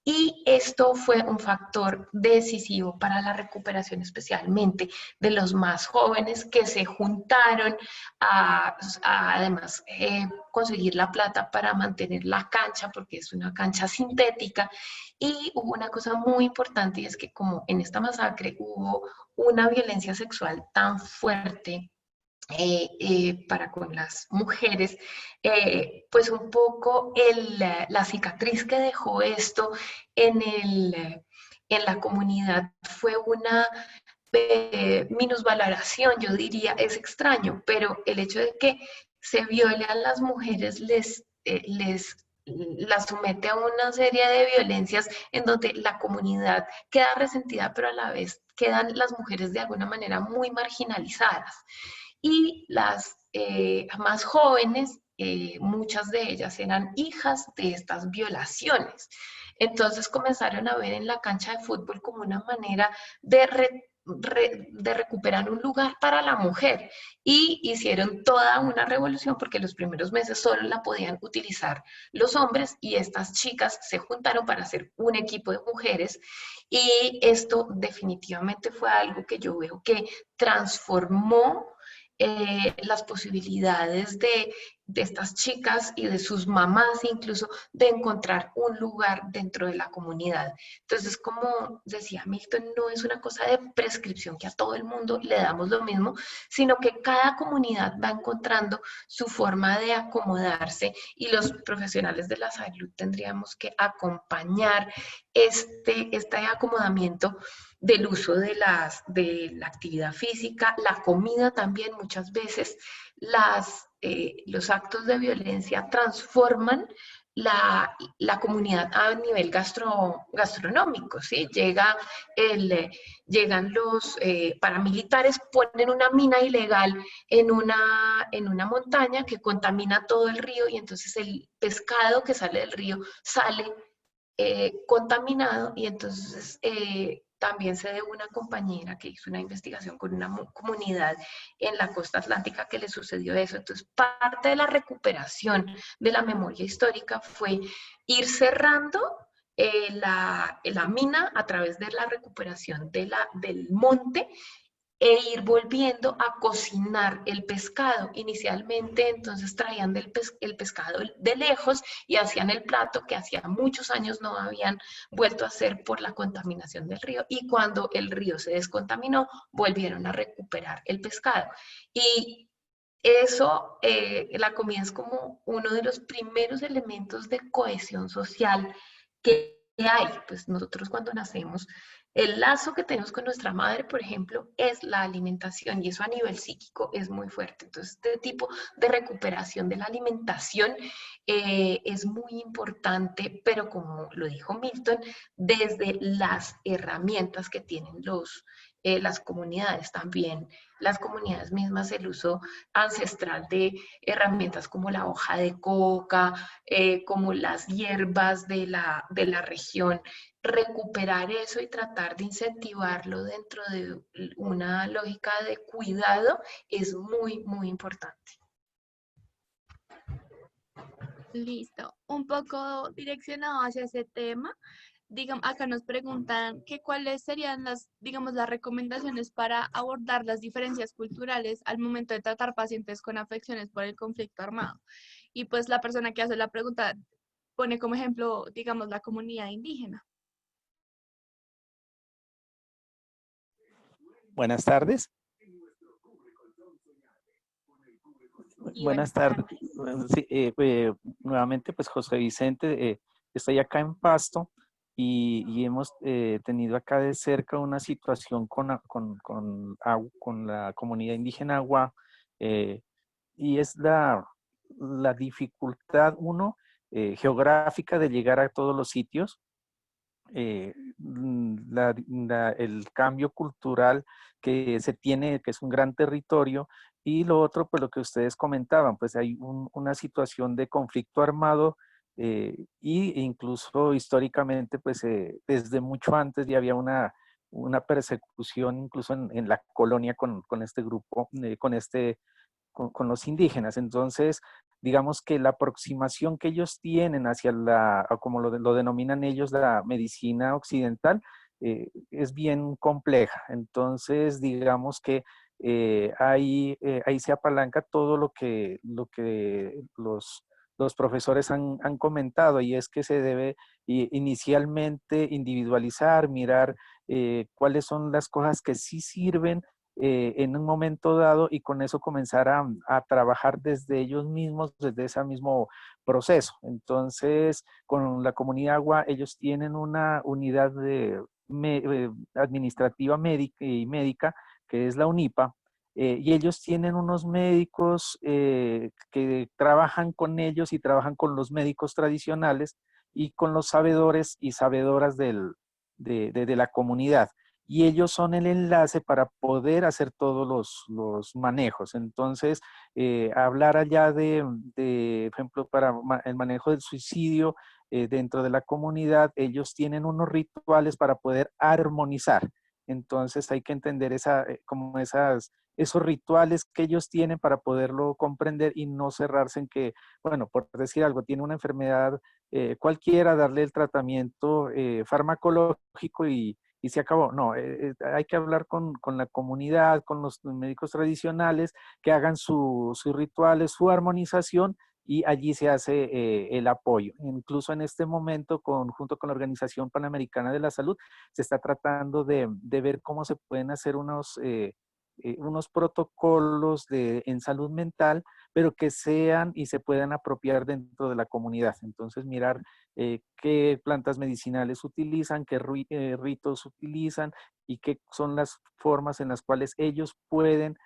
y esto fue un factor decisivo para la recuperación, especialmente de los más jóvenes que se juntaron además conseguir la plata para mantener la cancha, porque es una cancha sintética. Y hubo una cosa muy importante, y es que como en esta masacre hubo una violencia sexual tan fuerte para con las mujeres, pues un poco la cicatriz que dejó esto en la comunidad fue una minusvaloración, yo diría. Es extraño, pero el hecho de que se viole a las mujeres las somete a una serie de violencias en donde la comunidad queda resentida, pero a la vez quedan las mujeres de alguna manera muy marginalizadas. Y las más jóvenes, muchas de ellas eran hijas de estas violaciones. Entonces comenzaron a ver en la cancha de fútbol como una manera de recuperar un lugar para la mujer, y hicieron toda una revolución porque los primeros meses solo la podían utilizar los hombres, y estas chicas se juntaron para hacer un equipo de mujeres, y esto definitivamente fue algo que yo veo que transformó las posibilidades de estas chicas y de sus mamás, incluso de encontrar un lugar dentro de la comunidad. Entonces, como decía Milton, no es una cosa de prescripción que a todo el mundo le damos lo mismo, sino que cada comunidad va encontrando su forma de acomodarse, y los profesionales de la salud tendríamos que acompañar este acomodamiento del uso de la actividad física, la comida también. Muchas veces los actos de violencia transforman la comunidad a nivel gastronómico, ¿sí? Llegan los paramilitares, ponen una mina ilegal en una montaña que contamina todo el río, y entonces el pescado que sale del río sale contaminado. Y entonces también sé de una compañera que hizo una investigación con una comunidad en la costa atlántica que le sucedió eso. Entonces, parte de la recuperación de la memoria histórica fue ir cerrando la mina a través de la recuperación del monte, e ir volviendo a cocinar el pescado. Inicialmente, entonces, traían el pescado de lejos y hacían el plato que hacía muchos años no habían vuelto a hacer por la contaminación del río, y cuando el río se descontaminó, volvieron a recuperar el pescado. Y eso, la comida es como uno de los primeros elementos de cohesión social que hay. Pues nosotros cuando nacemos, el lazo que tenemos con nuestra madre, por ejemplo, es la alimentación, y eso a nivel psíquico es muy fuerte. Entonces, este tipo de recuperación de la alimentación es muy importante, pero como lo dijo Milton, desde las herramientas que tienen las comunidades también, las comunidades mismas, el uso ancestral de herramientas como la hoja de coca, como las hierbas de la región. Recuperar eso y tratar de incentivarlo dentro de una lógica de cuidado es muy, muy importante. Listo. Un poco direccionado hacia ese tema. Acá nos preguntan que cuáles serían las recomendaciones para abordar las diferencias culturales al momento de tratar pacientes con afecciones por el conflicto armado. Y pues la persona que hace la pregunta pone como ejemplo, la comunidad indígena. Buenas tardes. Buenas tardes. Sí, nuevamente, pues José Vicente, estoy acá en Pasto. y hemos tenido acá de cerca una situación con la comunidad indígena Agua, y es la dificultad, geográfica de llegar a todos los sitios, el cambio cultural que se tiene, que es un gran territorio, y lo otro, pues lo que ustedes comentaban, pues hay una situación de conflicto armado, y incluso históricamente, pues desde mucho antes ya había una persecución incluso en la colonia con este grupo, con los indígenas. Entonces, digamos que la aproximación que ellos tienen hacia o como lo denominan ellos, la medicina occidental, es bien compleja. Entonces, digamos que ahí se apalanca todo lo que los profesores han comentado, y es que se debe inicialmente individualizar, mirar cuáles son las cosas que sí sirven en un momento dado, y con eso comenzar a trabajar desde ellos mismos, desde ese mismo proceso. Entonces, con la comunidad Agua, ellos tienen una unidad administrativa médica, que es la UNIPA, y ellos tienen unos médicos que trabajan con ellos y trabajan con los médicos tradicionales y con los sabedores y sabedoras de la comunidad. Y ellos son el enlace para poder hacer todos los manejos. Entonces, hablar allá por ejemplo, para el manejo del suicidio dentro de la comunidad, ellos tienen unos rituales para poder armonizar. Entonces, hay que entender esos rituales que ellos tienen para poderlo comprender y no cerrarse en que, bueno, por decir algo, tiene una enfermedad cualquiera, darle el tratamiento farmacológico y se acabó. No, hay que hablar con la comunidad, con los médicos tradicionales, que hagan sus rituales, su armonización, y allí se hace el apoyo. Incluso en este momento, junto con la Organización Panamericana de la Salud, se está tratando de ver cómo se pueden hacer unos protocolos en salud mental, pero que sean y se puedan apropiar dentro de la comunidad. Entonces, mirar qué plantas medicinales utilizan, qué ritos utilizan, y qué son las formas en las cuales ellos pueden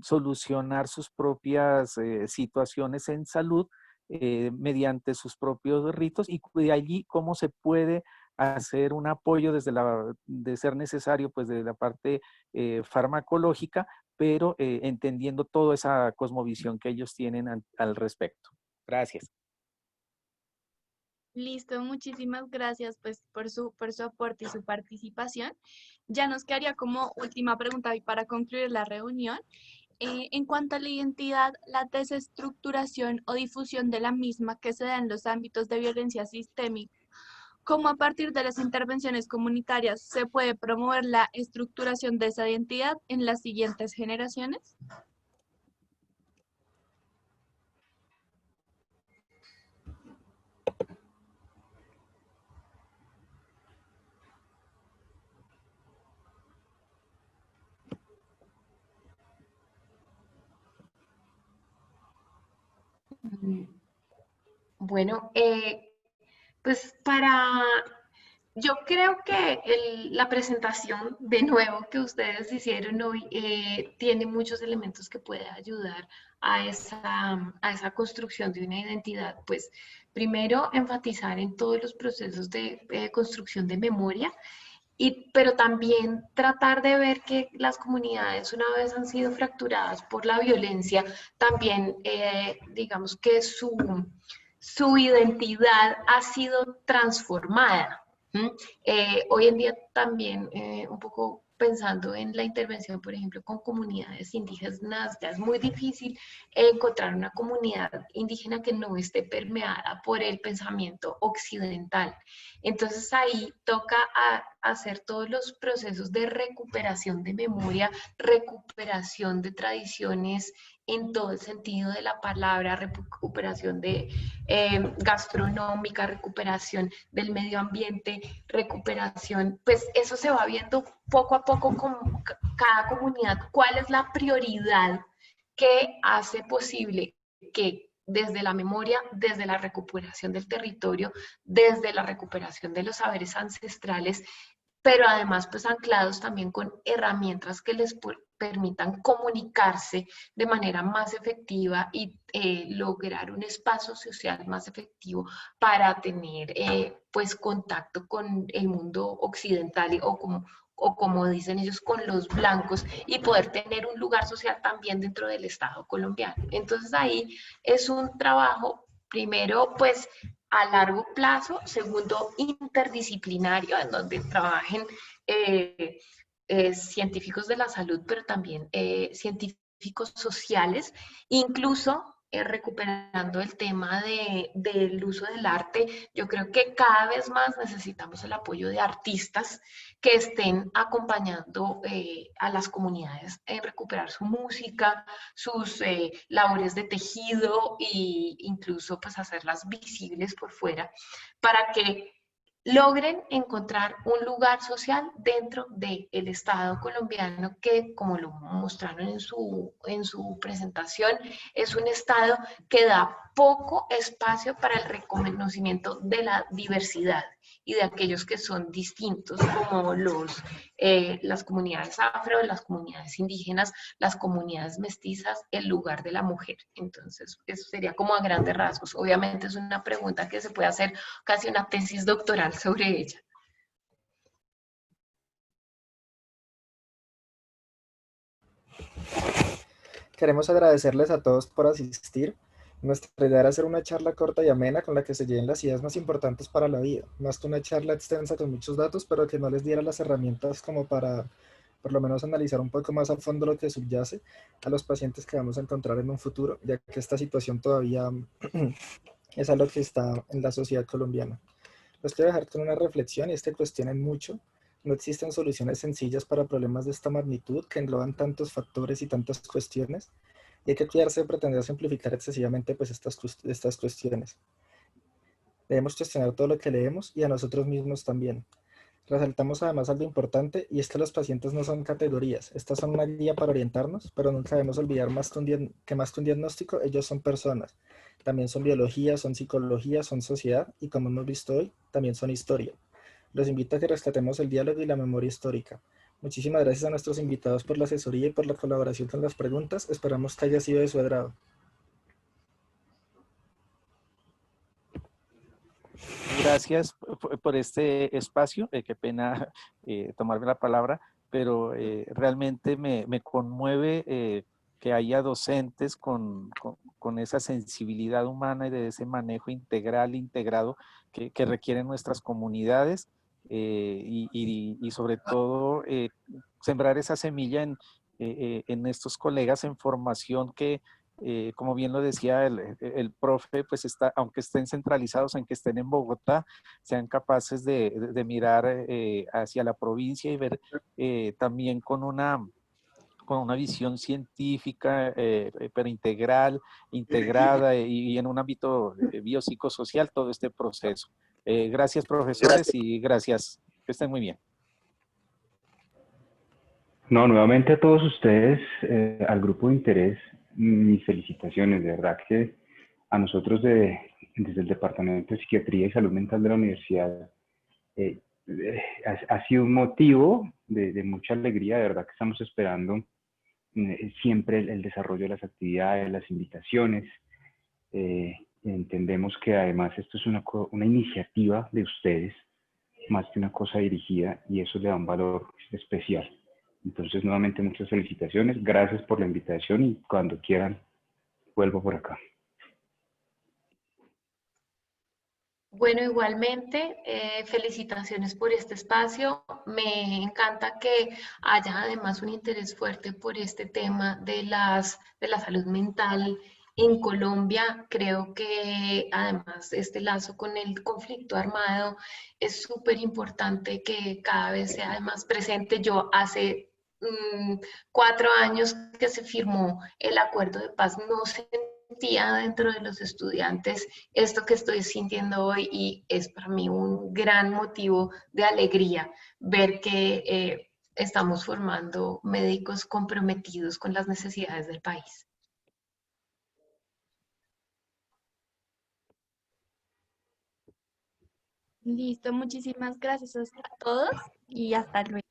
solucionar sus propias situaciones en salud mediante sus propios ritos, y de allí cómo se puede hacer un apoyo de ser necesario, pues de la parte farmacológica, pero entendiendo toda esa cosmovisión que ellos tienen al respecto. Gracias. Listo, muchísimas gracias pues por su aporte y su participación. Ya nos quedaría como última pregunta y para concluir la reunión. En cuanto a la identidad, la desestructuración o difusión de la misma que se da en los ámbitos de violencia sistémica, ¿cómo a partir de las intervenciones comunitarias se puede promover la estructuración de esa identidad en las siguientes generaciones? Bueno, pues yo creo que la presentación de nuevo que ustedes hicieron hoy tiene muchos elementos que pueden ayudar a esa construcción de una identidad. Pues primero enfatizar en todos los procesos de construcción de memoria, pero también tratar de ver que las comunidades, una vez han sido fracturadas por la violencia, también digamos que su identidad ha sido transformada. Hoy en día también, un poco pensando en la intervención, por ejemplo, con comunidades indígenas, ya es muy difícil encontrar una comunidad indígena que no esté permeada por el pensamiento occidental. Entonces ahí toca hacer todos los procesos de recuperación de memoria, recuperación de tradiciones en todo el sentido de la palabra, recuperación gastronómica, recuperación del medio ambiente, recuperación, pues eso se va viendo poco a poco con cada comunidad, cuál es la prioridad que hace posible que desde la memoria, desde la recuperación del territorio, desde la recuperación de los saberes ancestrales, pero además pues anclados también con herramientas que les permitan comunicarse de manera más efectiva y lograr un espacio social más efectivo para tener pues contacto con el mundo occidental o como dicen ellos, con los blancos y poder tener un lugar social también dentro del Estado colombiano. Entonces ahí es un trabajo, primero, pues a largo plazo, segundo, interdisciplinario, en donde trabajen científicos de la salud, pero también científicos sociales, incluso recuperando el tema del uso del arte. Yo creo que cada vez más necesitamos el apoyo de artistas que estén acompañando a las comunidades en recuperar su música, sus labores de tejido e incluso pues hacerlas visibles por fuera para que logren encontrar un lugar social dentro del Estado colombiano que, como lo mostraron en su presentación, es un Estado que da poco espacio para el reconocimiento de la diversidad y de aquellos que son distintos, como las comunidades afro, las comunidades indígenas, las comunidades mestizas, el lugar de la mujer. Entonces, eso sería como a grandes rasgos. Obviamente es una pregunta que se puede hacer casi una tesis doctoral sobre ella. Queremos agradecerles a todos por asistir. Nuestra idea era hacer una charla corta y amena con la que se lleven las ideas más importantes para la vida, más que una charla extensa con muchos datos, pero que no les diera las herramientas como para, por lo menos, analizar un poco más a fondo lo que subyace a los pacientes que vamos a encontrar en un futuro, ya que esta situación todavía es algo que está en la sociedad colombiana. Los quiero dejar con una reflexión y es que cuestionen mucho. No existen soluciones sencillas para problemas de esta magnitud que engloban tantos factores y tantas cuestiones. Y hay que cuidarse de pretender simplificar excesivamente pues, estas cuestiones. Debemos cuestionar todo lo que leemos y a nosotros mismos también. Resaltamos además algo importante y es que los pacientes no son categorías. Estas son una guía para orientarnos, pero nunca debemos olvidar que más que un diagnóstico, ellos son personas. También son biología, son psicología, son sociedad y como hemos visto hoy, también son historia. Los invito a que rescatemos el diálogo y la memoria histórica. Muchísimas gracias a nuestros invitados por la asesoría y por la colaboración con las preguntas. Esperamos que haya sido de su agrado. Gracias por este espacio. Qué pena tomarme la palabra, pero realmente me conmueve que haya docentes con esa sensibilidad humana y de ese manejo integral, integrado que requieren nuestras comunidades y sobre todo sembrar esa semilla en estos colegas en formación que como bien lo decía el profe, pues aunque estén centralizados, aunque estén en Bogotá, sean capaces de mirar hacia la provincia y ver también con una visión científica, pero integrada y en un ámbito biopsicosocial todo este proceso. Gracias, profesores, y gracias. Que estén muy bien. No, nuevamente a todos ustedes, al grupo de interés, mis felicitaciones. De verdad que a nosotros desde el Departamento de Psiquiatría y Salud Mental de la Universidad ha sido un motivo de mucha alegría. De verdad que estamos esperando siempre el desarrollo de las actividades, las invitaciones. Entendemos que además esto es una iniciativa de ustedes, más que una cosa dirigida, y eso le da un valor especial. Entonces, nuevamente, muchas felicitaciones. Gracias por la invitación y cuando quieran, vuelvo por acá. Bueno, igualmente, felicitaciones por este espacio. Me encanta que haya además un interés fuerte por este tema de la salud mental en Colombia. Creo que además este lazo con el conflicto armado es súper importante que cada vez sea más presente. Yo hace 4 años que se firmó el acuerdo de paz, no sentía dentro de los estudiantes esto que estoy sintiendo hoy y es para mí un gran motivo de alegría ver que estamos formando médicos comprometidos con las necesidades del país. Listo, muchísimas gracias a todos y hasta luego.